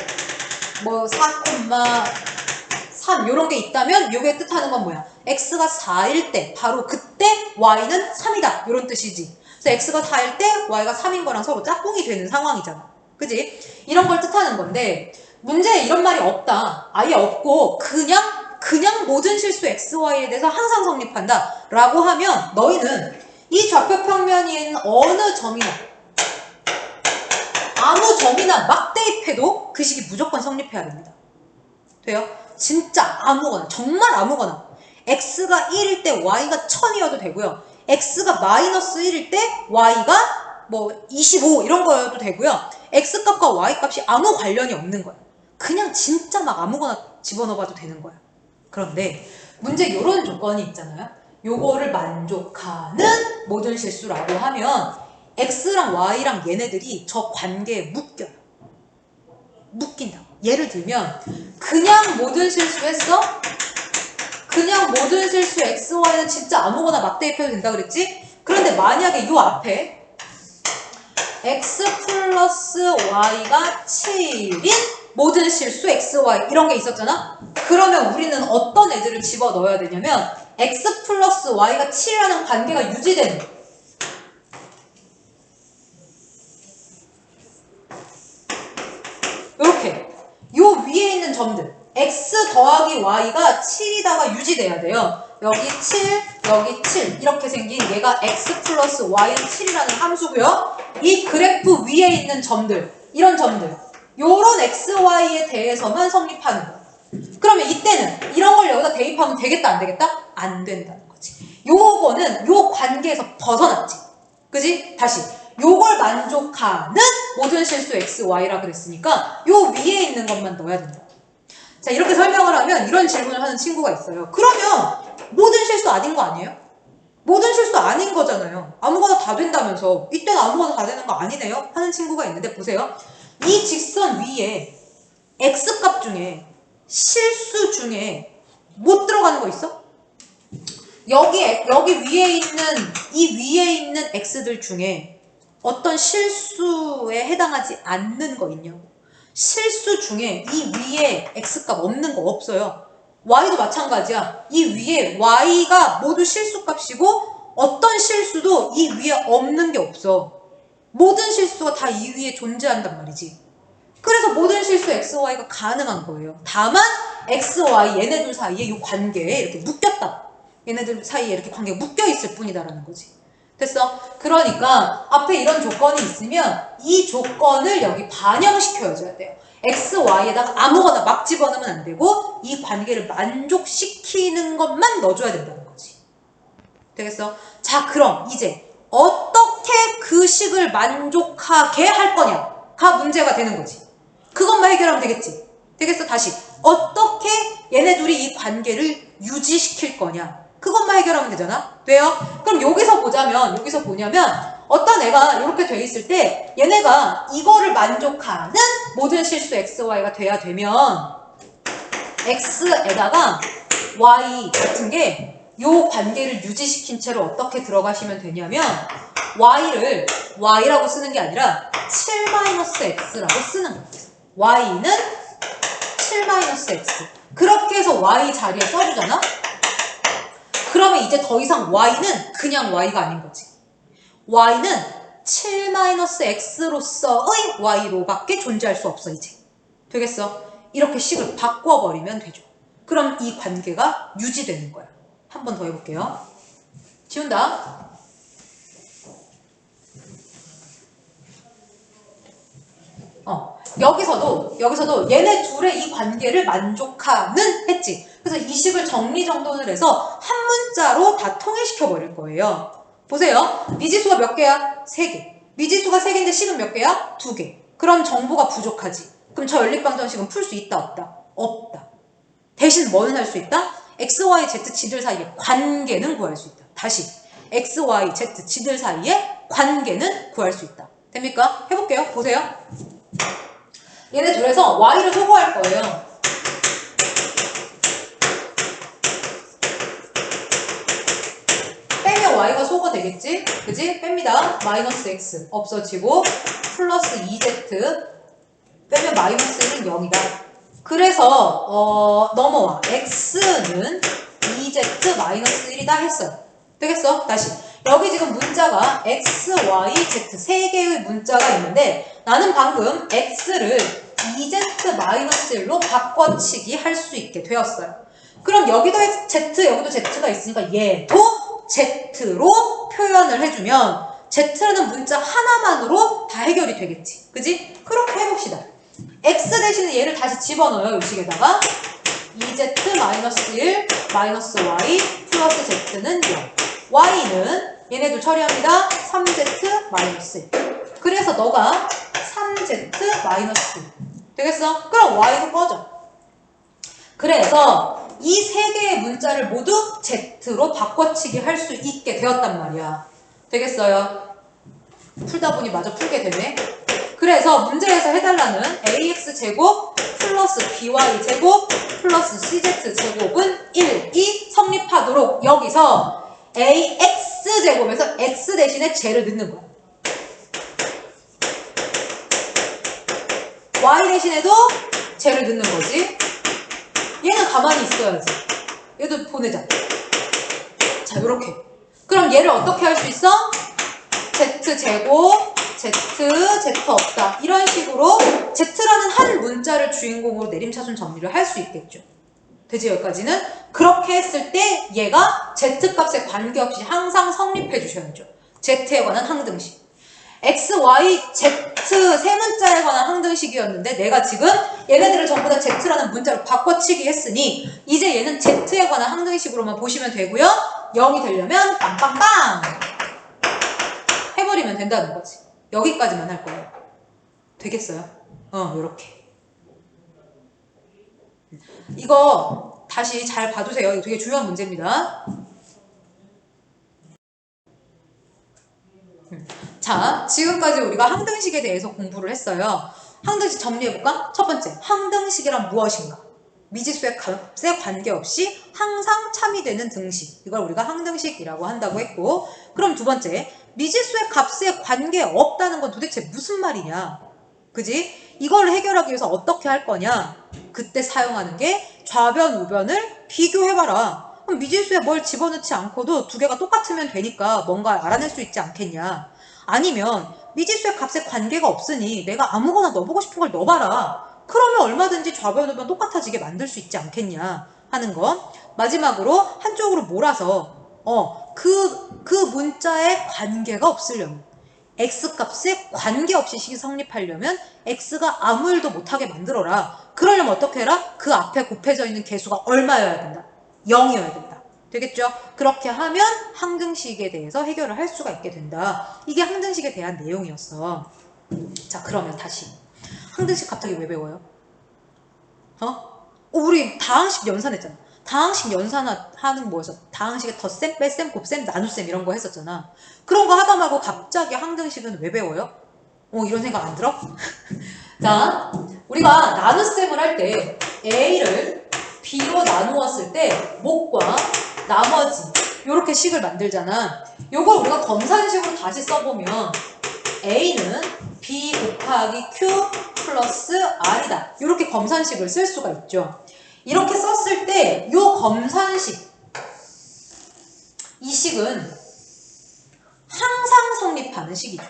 뭐 4,3 요런 게 있다면 요게 뜻하는 건 뭐야? x가 4일 때 바로 그때 y는 3이다 요런 뜻이지. 그래서 x가 4일 때 y가 3인 거랑 서로 짝꿍이 되는 상황이잖아. 그지? 이런 걸 뜻하는 건데 문제에 이런 말이 없다. 아예 없고 그냥 모든 실수 XY에 대해서 항상 성립한다 라고 하면 너희는 이 좌표평면인 어느 점이나 아무 점이나 막 대입해도 그 식이 무조건 성립해야 됩니다. 돼요? 진짜 아무거나 정말 아무거나 X가 1일 때 Y가 1000이어도 되고요. X가 마이너스 1일 때 Y가 뭐 25 이런 거여도 되고요. X값과 Y값이 아무 관련이 없는 거야. 그냥 진짜 막 아무거나 집어넣어봐도 되는 거야. 그런데 문제 요런 조건이 있잖아요. 요거를 만족하는 모든 실수라고 하면 X랑 Y랑 얘네들이 저 관계에 묶여요. 묶인다. 예를 들면 그냥 모든 실수했어? 그냥 모든 실수 X, Y는 진짜 아무거나 막 대입해도 된다 그랬지? 그런데 만약에 요 앞에 X 플러스 Y가 7인 모든 실수 X, Y 이런 게 있었잖아? 그러면 우리는 어떤 애들을 집어넣어야 되냐면 X 플러스 Y가 7이라는 관계가 유지되는 거야. 요렇게 요 위에 있는 점들 X 더하기 Y가 7이다가 유지돼야 돼요. 여기 7, 여기 7 이렇게 생긴 얘가 X 플러스 Y는 7이라는 함수고요. 이 그래프 위에 있는 점들 이런 점들 요런 X, Y에 대해서만 성립하는 거야. 그러면 이때는 이런 걸 여기다 대입하면 되겠다 안 되겠다? 안 된다는 거지. 요거는 요 관계에서 벗어났지. 그지? 다시 요걸 만족하는 모든 실수 x, y라 그랬으니까 요 위에 있는 것만 넣어야 된다. 자, 이렇게 설명을 하면 이런 질문을 하는 친구가 있어요. 그러면 모든 실수 아닌 거 아니에요? 모든 실수 아닌 거잖아요. 아무거나 다 된다면서 이때는 아무거나 다 되는 거 아니네요? 하는 친구가 있는데 보세요. 이 직선 위에 x값 중에 실수 중에 못 들어가는 거 있어? 여기 위에 있는 이 위에 있는 x들 중에 어떤 실수에 해당하지 않는 거 있냐고. 실수 중에 이 위에 x값 없는 거 없어요. y도 마찬가지야. 이 위에 y가 모두 실수값이고 어떤 실수도 이 위에 없는 게 없어. 모든 실수가 다 이 위에 존재한단 말이지. 그래서 모든 실수 x, y가 가능한 거예요. 다만 x, y 얘네들 사이에 이 관계에 이렇게 묶였다. 얘네들 사이에 이렇게 관계가 묶여있을 뿐이다라는 거지. 됐어? 그러니까 앞에 이런 조건이 있으면 이 조건을 여기 반영시켜줘야 돼요. x, y에다가 아무거나 막 집어넣으면 안 되고 이 관계를 만족시키는 것만 넣어줘야 된다는 거지. 되겠어? 자, 그럼 이제 어떻게 그 식을 만족하게 할 거냐가 문제가 되는 거지. 그것만 해결하면 되겠지. 되겠어? 다시 어떻게 얘네 둘이 이 관계를 유지시킬 거냐. 그것만 해결하면 되잖아. 돼요? 그럼 여기서 보냐면 어떤 애가 이렇게 돼 있을 때 얘네가 이거를 만족하는 모든 실수 xy가 돼야 되면 x에다가 y 같은 게 요 관계를 유지시킨 채로 어떻게 들어가시면 되냐면 y를 y라고 쓰는 게 아니라 7-x라고 쓰는 거예요. y는 7-x. 그렇게 해서 y 자리에 써주잖아? 그러면 이제 더 이상 y는 그냥 y가 아닌 거지. y는 7-x로서의 y로밖에 존재할 수 없어, 이제. 되겠어? 이렇게 식을 바꿔버리면 되죠. 그럼 이 관계가 유지되는 거야. 한 번 더 해볼게요. 지운다. 여기서도 얘네 둘의 이 관계를 만족하는 했지. 그래서 이 식을 정리정돈을 해서 한 문자로 다 통일시켜 버릴 거예요. 보세요. 미지수가 몇 개야? 3개. 미지수가 3개인데 식은 몇 개야? 2개. 그럼 정보가 부족하지. 그럼 저 연립방정식은 풀 수 있다, 없다? 없다. 대신 뭐는 할 수 있다? x, y, z 지들 사이의 관계는 구할 수 있다. 다시 x, y, z 지들 사이의 관계는 구할 수 있다. 됩니까? 해볼게요. 보세요. 얘네 둘에서 y를 소거할 거예요. 빼면 y가 소거되겠지? 그지? 뺍니다. 마이너스 x 없어지고 플러스 2z 빼면 마이너스 1은 0이다. 그래서 넘어와. x는 2z 마이너스 1이다 했어요. 되겠어? 다시. 여기 지금 문자가 x, y, z 세 개의 문자가 있는데 나는 방금 x를 2z-1로 바꿔치기 할 수 있게 되었어요. 그럼 여기도 z, 여기도 z가 있으니까 얘도 z로 표현을 해주면 z라는 문자 하나만으로 다 해결이 되겠지. 그지? 그렇게 해봅시다. x 대신에 얘를 다시 집어넣어요. 이 식에다가 2z-1 마이너스 y 플러스 z는 0. y는 얘네들 처리합니다. 3z 마이너스 1. 그래서 너가 3z 마이너스 1. 되겠어? 그럼 y도 꺼져. 그래서 이 세 개의 문자를 모두 z로 바꿔치기 할 수 있게 되었단 말이야. 되겠어요? 풀다 보니 마저 풀게 되네. 그래서 문제에서 해달라는 ax제곱 플러스 by제곱 플러스 cz제곱은 1이 성립하도록 여기서 ax제곱에서 x 대신에 제를 넣는 거야. y 대신에도 제를 넣는 거지. 얘는 가만히 있어야지. 얘도 보내자. 자, 요렇게. 그럼 얘를 어떻게 할 수 있어? z제곱 z 없다. 이런 식으로 z라는 한 문자를 주인공으로 내림차순 정리를 할 수 있겠죠. 되지? 여기까지는? 그렇게 했을 때 얘가 z값에 관계없이 항상 성립해 주셔야죠. z에 관한 항등식. x, y, z 세 문자에 관한 항등식이었는데 내가 지금 얘네들을 전부 다 z라는 문자로 바꿔치기 했으니 이제 얘는 z에 관한 항등식으로만 보시면 되고요. 0이 되려면 빵빵빵 해버리면 된다는 거지. 여기까지만 할 거예요. 되겠어요? 요렇게. 이거 다시 잘 봐주세요. 이거 되게 중요한 문제입니다. 자, 지금까지 우리가 항등식에 대해서 공부를 했어요. 항등식 정리해볼까? 첫 번째, 항등식이란 무엇인가? 미지수의 값에 관계없이 항상 참이되는 등식. 이걸 우리가 항등식이라고 한다고 했고, 그럼 두 번째, 미지수의 값에 관계없다는 건 도대체 무슨 말이냐? 그지? 이걸 해결하기 위해서 어떻게 할 거냐? 그때 사용하는 게 좌변, 우변을 비교해봐라. 그럼 미지수에 뭘 집어넣지 않고도 두 개가 똑같으면 되니까 뭔가 알아낼 수 있지 않겠냐? 아니면 미지수의 값에 관계가 없으니 내가 아무거나 넣어보고 싶은 걸 넣어봐라. 그러면 얼마든지 좌변, 우변 똑같아지게 만들 수 있지 않겠냐 하는 거. 마지막으로 한쪽으로 몰아서 그 문자에 관계가 없으려면 x값에 관계없이 식이 성립하려면 x가 아무 일도 못하게 만들어라. 그러려면 어떻게 해라? 그 앞에 곱해져 있는 개수가 얼마여야 된다? 0이어야 된다. 되겠죠? 그렇게 하면 항등식에 대해서 해결을 할 수가 있게 된다. 이게 항등식에 대한 내용이었어. 자, 그러면 다시 항등식 갑자기 왜 배워요? 우리 다항식 연산했잖아. 다항식 연산하는 뭐였어? 다항식에 덧셈, 뺄셈, 곱셈, 나눗셈 이런 거 했었잖아. 그런 거 하다 말고 갑자기 항등식은 왜 배워요? 이런 생각 안 들어? 자, 우리가 나눗셈을 할 때 A를 B로 나누었을 때 목과 나머지 이렇게 식을 만들잖아. 요걸 우리가 검산식으로 다시 써보면 A는 B 곱하기 Q 플러스 R이다. 이렇게 검산식을 쓸 수가 있죠. 이렇게 썼을 때 요 검산식, 이 식은 항상 성립하는 식이죠.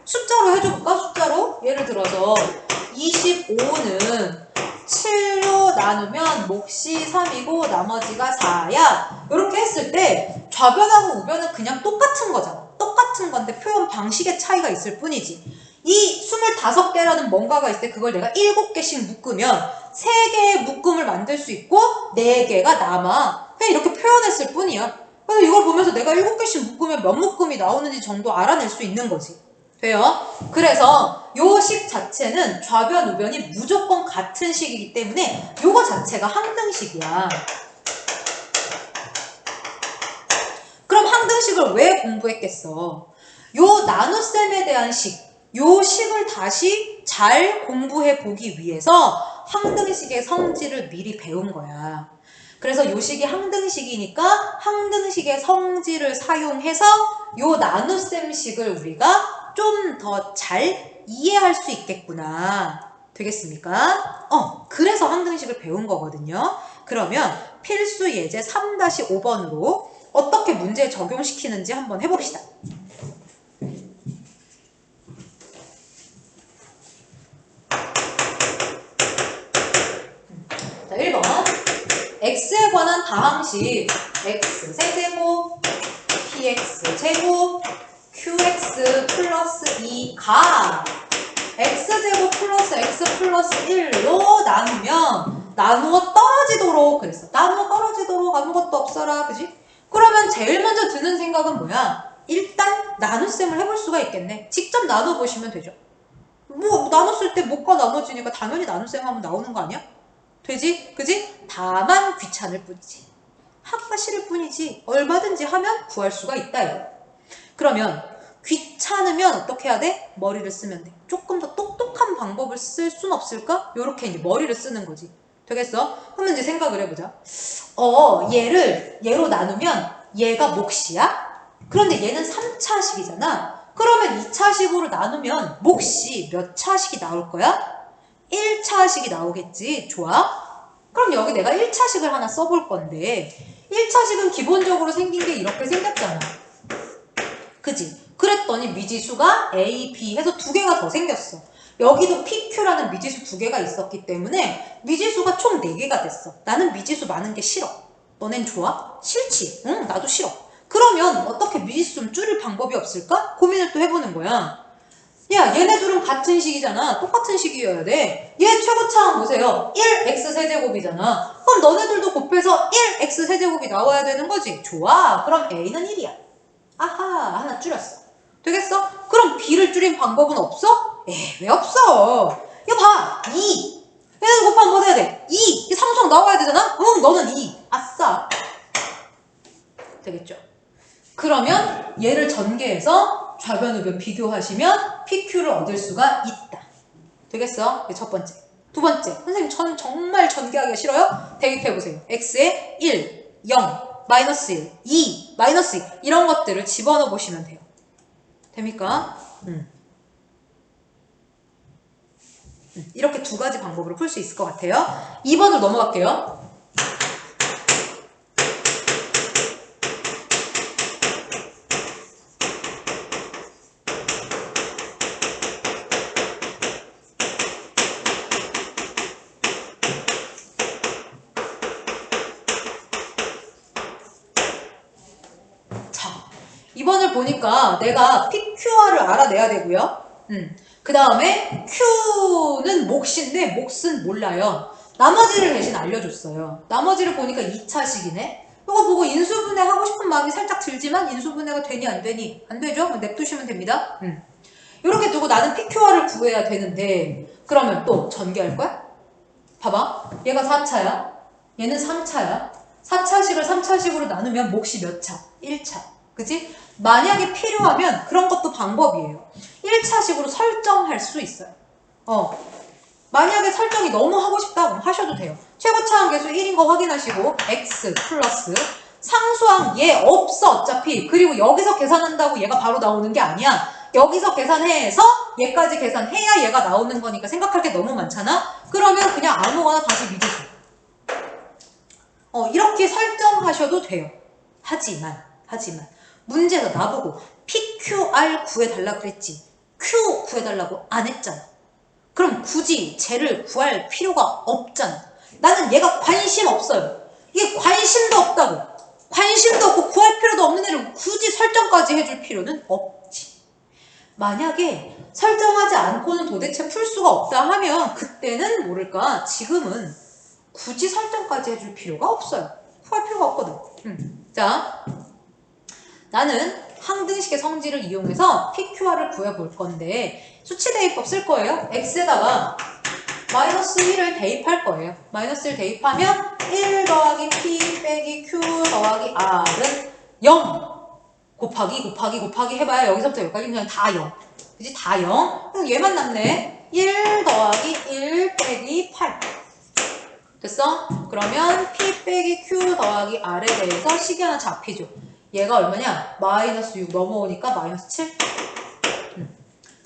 숫자로 해줘볼까? 숫자로? 예를 들어서 25는 7로 나누면 몫이 3이고 나머지가 4야. 이렇게 했을 때 좌변하고 우변은 그냥 똑같은 거잖아. 똑같은 건데 표현 방식의 차이가 있을 뿐이지. 이 25개라는 뭔가가 있을 때 그걸 내가 7개씩 묶으면 3개의 묶음을 만들 수 있고 4개가 남아. 그냥 이렇게 표현했을 뿐이야. 그래서 이걸 보면서 내가 7개씩 묶으면 몇 묶음이 나오는지 정도 알아낼 수 있는 거지. 돼요? 그래서 요 식 자체는 좌변, 우변이 무조건 같은 식이기 때문에 요거 자체가 항등식이야. 그럼 항등식을 왜 공부했겠어? 요 나눗셈에 대한 식, 요 식을 다시 잘 공부해 보기 위해서 항등식의 성질을 미리 배운 거야. 그래서 요 식이 항등식이니까 항등식의 성질을 사용해서 요 나눗셈식을 우리가 좀 더 잘 이해할 수 있겠구나. 되겠습니까? 그래서 항등식을 배운 거거든요. 그러면 필수 예제 3-5번으로 어떻게 문제에 적용시키는지 한번 해봅시다. 자, 1번. x에 관한 다항식 x 세제곱 px 제곱 qx 플러스 2가 x제곱 플러스 x 플러스 1로 나누면 나누어 떨어지도록 그랬어. 나누어 떨어지도록 아무것도 없어라. 그지? 그러면 제일 먼저 드는 생각은 뭐야? 일단 나눗셈을 해볼 수가 있겠네. 직접 나눠보시면 되죠. 뭐 나눴을 때 목과 나머지니까 당연히 나눗셈 하면 나오는 거 아니야? 되지? 그지? 다만 귀찮을 뿐이지. 하기가 싫을 뿐이지 얼마든지 하면 구할 수가 있다 이거. 그러면 귀찮으면 어떻게 해야 돼? 머리를 쓰면 돼. 조금 더 똑똑한 방법을 쓸 순 없을까? 요렇게 이제 머리를 쓰는 거지. 되겠어? 그러면 이제 생각을 해보자. 얘를 얘로 나누면 얘가 몫이야? 그런데 얘는 3차식이잖아. 그러면 2차식으로 나누면 몫이 몇 차식이 나올 거야? 1차식이 나오겠지. 좋아? 그럼 여기 내가 1차식을 하나 써볼 건데 1차식은 기본적으로 생긴 게 이렇게 생겼잖아. 그지? 그랬더니 미지수가 A, B 해서 2개가 더 생겼어. 여기도 PQ라는 미지수 2개가 있었기 때문에 미지수가 총 4개가 됐어. 나는 미지수 많은 게 싫어. 너넨 좋아? 싫지? 응, 나도 싫어. 그러면 어떻게 미지수 좀 줄일 방법이 없을까? 고민을 또 해보는 거야. 야, 얘네들은 같은 식이잖아. 똑같은 식이어야 돼. 얘 최고차항 보세요. 1x 세제곱이잖아. 그럼 너네들도 곱해서 1x 세제곱이 나와야 되는 거지. 좋아. 그럼 a는 1이야. 아하, 하나 줄였어. 되겠어? 그럼 b를 줄인 방법은 없어? 왜 없어? 이거 봐. 2. 얘네들 곱하면 뭐 해야 돼? 2. 이 상수항 나와야 되잖아? 응, 너는 2. 아싸. 되겠죠? 그러면 얘를 전개해서 좌변, 우변 비교하시면 PQ를 얻을 수가 있다. 되겠어? 이게 첫 번째. 두 번째. 선생님, 저는 정말 전개하기가 싫어요? 대입해보세요. x에 1, 0, 마이너스 1, 2, 마이너스 2 이런 것들을 집어넣어 보시면 돼요. 됩니까? 이렇게 2가지 방법으로 풀 수 있을 것 같아요. 2번으로 넘어갈게요. 자, 2번을 보니까 내가 PQR을 알아내야 되고요. 그 다음에 Q는 몫인데 몫은 몰라요. 나머지를 대신 알려줬어요. 나머지를 보니까 2차식이네. 이거 보고 인수분해 하고 싶은 마음이 살짝 들지만 인수분해가 되니 안 되니? 안 되죠? 냅두시면 됩니다. 이렇게 두고 나는 PQR을 구해야 되는데 그러면 또 전개할 거야? 봐봐. 얘가 4차야. 얘는 3차야. 4차식을 3차식으로 나누면 몫이 몇 차? 1차. 그지? 만약에 필요하면 그런 것도 방법이에요. 1차식으로 설정할 수 있어요. 만약에 설정이 너무 하고 싶다 그럼 하셔도 돼요. 최고차항계수 1인 거 확인하시고 x 플러스 상수항 얘 없어 어차피. 그리고 여기서 계산한다고 얘가 바로 나오는 게 아니야. 여기서 계산해서 얘까지 계산해야 얘가 나오는 거니까 생각할 게 너무 많잖아. 그러면 그냥 아무거나 다시 믿으세요. 이렇게 설정하셔도 돼요. 하지만 문제에서 나보고 PQR 구해달라 그랬지 Q 구해달라고 안 했잖아. 그럼 굳이 쟤를 구할 필요가 없잖아. 나는 얘가 관심 없어요. 이게 관심도 없다고. 관심도 없고 구할 필요도 없는 애를 굳이 설정까지 해줄 필요는 없지. 만약에 설정하지 않고는 도대체 풀 수가 없다 하면 그때는 모를까 지금은 굳이 설정까지 해줄 필요가 없어요. 구할 필요가 없거든. 자, 나는 항등식의 성질을 이용해서 PQR을 구해볼 건데 수치 대입법 쓸 거예요. x에다가 마이너스 1을 대입할 거예요. 마이너스 1 대입하면 1 더하기 P 빼기 Q 더하기 R은 0 곱하기 해봐야 여기서부터 여기까지 그냥 다 0. 그치? 다 0. 그럼 얘만 남네. 1 더하기 1 빼기 8. 됐어? 그러면 P 빼기 Q 더하기 R에 대해서 식이 하나 잡히죠. 얘가 얼마냐? 마이너스 6 넘어오니까 마이너스 7.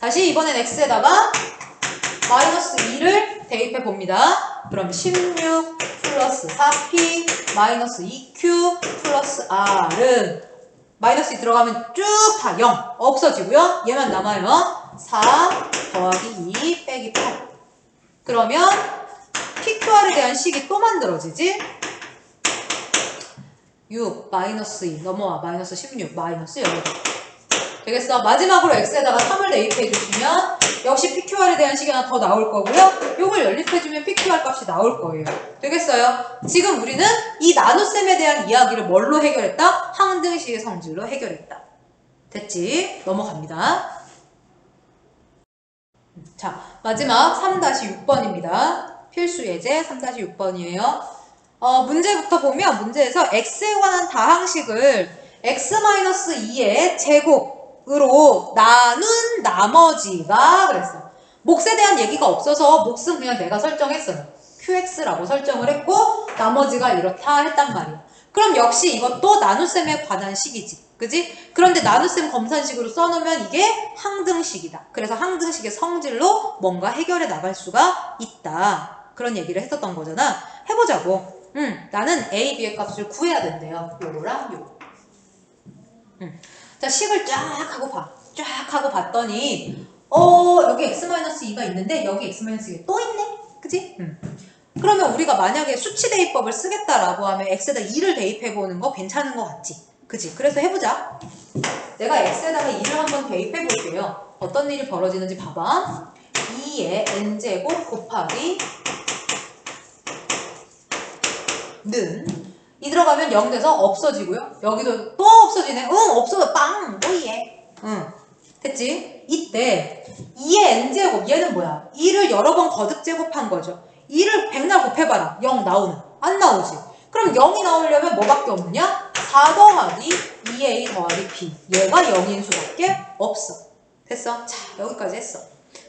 다시 이번엔 x에다가 마이너스 2를 대입해 봅니다. 그럼 16 플러스 4p 마이너스 2q 플러스 r은 마이너스 2 들어가면 쭉 다 0 없어지고요. 얘만 남아요. 4 더하기 2 빼기 8. 그러면 PQR에 대한 식이 또 만들어지지? 6 마이너스 2 넘어와 마이너스 16 마이너스 18 되겠어? 마지막으로 x에다가 3을 대입해 주시면 역시 PQR에 대한 식이 하나 더 나올 거고요. 요걸 연립해주면 PQR 값이 나올 거예요. 되겠어요? 지금 우리는 이 나눗셈에 대한 이야기를 뭘로 해결했다? 항등식의 성질로 해결했다. 됐지? 넘어갑니다. 자, 마지막 3-6번입니다. 필수 예제 3-6번이에요. 문제부터 보면 문제에서 x에 관한 다항식을 x-2의 제곱으로 나눈 나머지가 그랬어. 몫에 대한 얘기가 없어서 몫은 그냥 내가 설정했어요. qx라고 설정을 했고 나머지가 이렇다 했단 말이야. 그럼 역시 이것도 나눗셈에 관한 식이지. 그지? 그런데 나눗셈 검산식으로 써놓으면 이게 항등식이다. 그래서 항등식의 성질로 뭔가 해결해 나갈 수가 있다. 그런 얘기를 했었던 거잖아. 해보자고. 나는 a, b의 값을 구해야 된대요. 요거랑 요거. 자, 식을 쫙 하고 봐. 쫙 하고 봤더니 여기 x-2가 있는데 여기 x-2가 또 있네? 그치? 그러면 우리가 만약에 수치 대입법을 쓰겠다라고 하면 x에다 2를 대입해보는 거 괜찮은 거 같지? 그치? 그래서 해보자. 내가 x에다가 2를 한번 대입해 볼게요. 어떤 일이 벌어지는지 봐봐. 2의 n제곱 곱하기 는 이 들어가면 0 돼서 없어지고요. 여기도 또 없어지네. 없어져. 빵! 오예. 됐지? 이때 2의 n제곱 얘는 뭐야? 2를 여러 번 거듭 제곱한 거죠. 2를 100날 곱해봐라. 0 나오는? 안 나오지. 그럼 0이 나오려면 뭐밖에 없느냐? 4 더하기 2a 더하기 b. 얘가 0인 수밖에 없어. 됐어? 자, 여기까지 했어.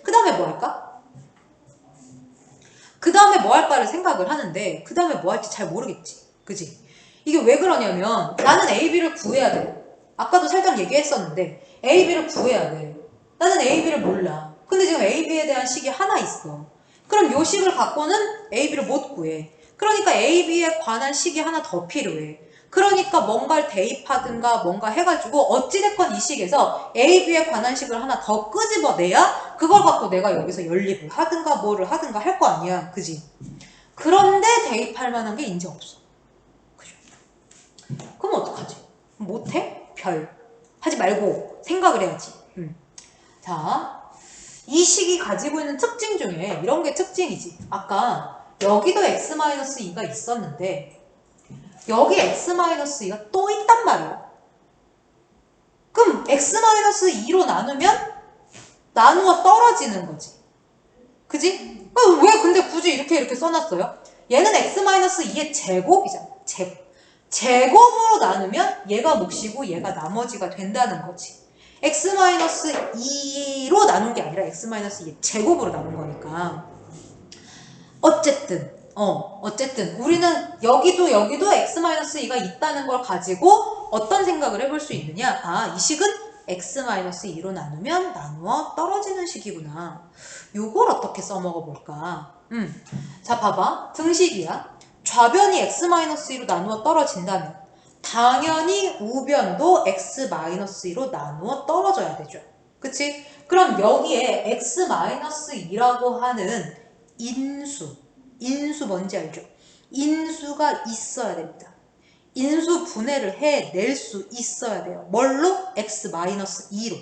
그 다음에 뭐 할까? 그 다음에 뭐 할까를 생각을 하는데 그 다음에 뭐 할지 잘 모르겠지. 그지? 이게 왜 그러냐면 나는 A, B를 구해야 돼. 아까도 살짝 얘기했었는데 A, B를 구해야 돼. 나는 A, B를 몰라. 근데 지금 A, B에 대한 식이 하나 있어. 그럼 요 식을 갖고는 A, B를 못 구해. 그러니까 A, B에 관한 식이 하나 더 필요해. 그러니까 뭔가를 대입하든가 뭔가 해가지고 어찌됐건 이 식에서 A, B에 관한 식을 하나 더 끄집어내야 그걸 갖고 내가 여기서 연립을 하든가 뭐를 하든가 할 거 아니야. 그지? 그런데 대입할 만한 게 이제 없어. 그죠? 그럼 어떡하지? 못해? 별. 하지 말고 생각을 해야지. 자, 이 식이 가지고 있는 특징 중에 이런 게 특징이지. 아까 여기도 x-2가 있었는데 여기 x-2가 또 있단 말이야. 그럼 x-2로 나누면 나누어 떨어지는 거지. 그지? 왜 근데 굳이 이렇게 써놨어요? 얘는 x-2의 제곱이잖아. 제곱으로 나누면 얘가 몫이고 얘가 나머지가 된다는 거지. x-2로 나눈 게 아니라 x-2의 제곱으로 나눈 거니까. 어쨌든 우리는 여기도 x-2가 있다는 걸 가지고 어떤 생각을 해볼 수 있느냐. 아, 이 식은 x-2로 나누면 나누어 떨어지는 식이구나. 요걸 어떻게 써먹어 볼까? 자, 봐봐. 등식이야. 좌변이 x-2로 나누어 떨어진다면 당연히 우변도 x-2로 나누어 떨어져야 되죠. 그치? 그럼 여기에 x-2라고 하는 인수 뭔지 알죠? 인수가 있어야 됩니다. 인수 분해를 해낼 수 있어야 돼요. 뭘로? x-2로.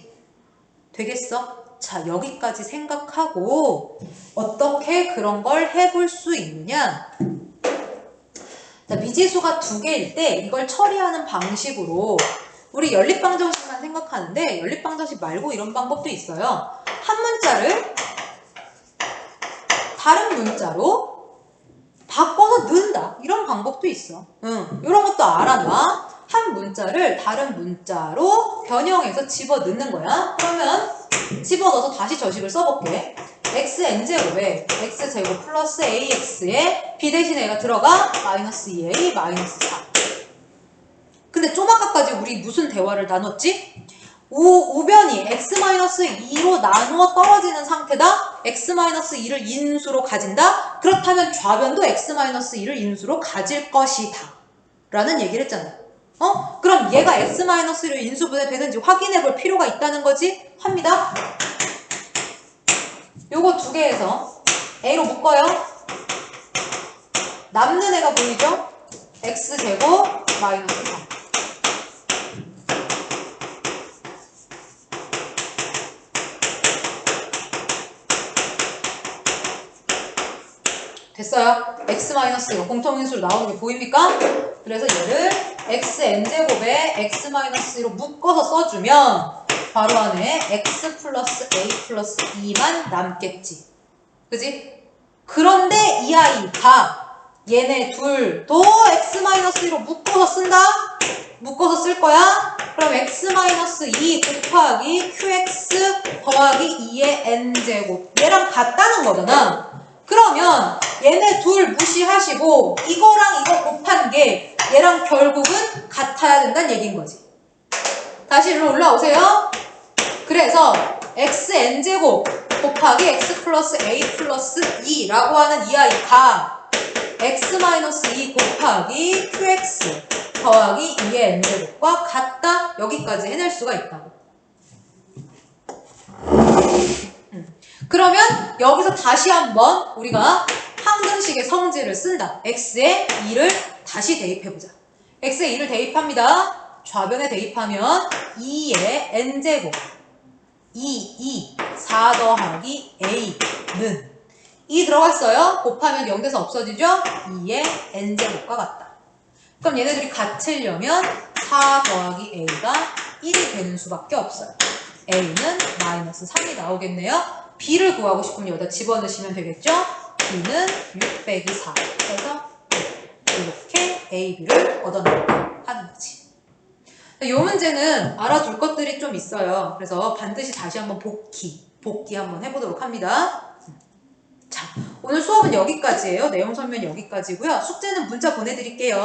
되겠어? 자, 여기까지 생각하고 어떻게 그런 걸 해볼 수 있느냐? 자, 미지수가 2개일 때 이걸 처리하는 방식으로 우리 연립방정식만 생각하는데 연립방정식 말고 이런 방법도 있어요. 한 문자를 다른 문자로 바꿔서 넣는다. 이런 방법도 있어. 이런 것도 알아놔. 한 문자를 다른 문자로 변형해서 집어넣는 거야. 그러면 집어넣어서 다시 저식을 써볼게. xn제곱에 x제곱 플러스 ax에 b 대신 에가 들어가 마이너스 2a 마이너스 4. 근데 좀 아까까지 우리 무슨 대화를 나눴지? 우변이 x-2로 나누어 떨어지는 상태다. x-2를 인수로 가진다. 그렇다면 좌변도 x-2를 인수로 가질 것이다. 라는 얘기를 했잖아요. 그럼 얘가 x-로 인수분해 되는지 확인해 볼 필요가 있다는 거지? 합니다. 요거 2개에서 a로 묶어요. 남는 애가 보이죠? x제곱 마이너스 3. 됐어요? x-이거 공통인수로 나오는 게 보입니까? 그래서 얘를 xn제곱에 x-로 묶어서 써주면 바로 안에 x 플러스 a 플러스 2만 남겠지. 그지? 그런데 이 아이가 얘네 둘도 x-로 묶어서 쓴다? 묶어서 쓸 거야? 그럼 x-2 곱하기 qx 더하기 2의 n제곱 얘랑 같다는 거잖아. 그러면 얘네 둘 무시하시고 이거랑 이거 곱한 게 얘랑 결국은 같아야 된다는 얘기인 거지. 다시 일로 올라오세요. 그래서 xn제곱 곱하기 x 플러스 a 플러스 2라고 하는 이 아이가 x-2 곱하기 qx 더하기 2의 n제곱과 같다. 여기까지 해낼 수가 있다고. 그러면 여기서 다시 한번 우리가 항등식의 성질을 쓴다. x에 2를 다시 대입해보자. x에 2를 대입합니다. 좌변에 대입하면 2의 n제곱 4 더하기 a는 2 들어갔어요. 곱하면 0돼서 없어지죠? 2의 n제곱과 같다. 그럼 얘네들이 같으려면 4 더하기 a가 1이 되는 수밖에 없어요. a는 마이너스 3이 나오겠네요. b를 구하고 싶으면 여기다 집어넣으시면 되겠죠? b는 6 빼기 4 해서 이렇게 a, b를 얻어낸다 하는 거지. 이 문제는 알아둘 것들이 좀 있어요. 그래서 반드시 다시 한번 복기 한번 해보도록 합니다. 자, 오늘 수업은 여기까지예요. 내용 설명 여기까지고요. 숙제는 문자 보내드릴게요.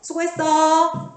수고했어.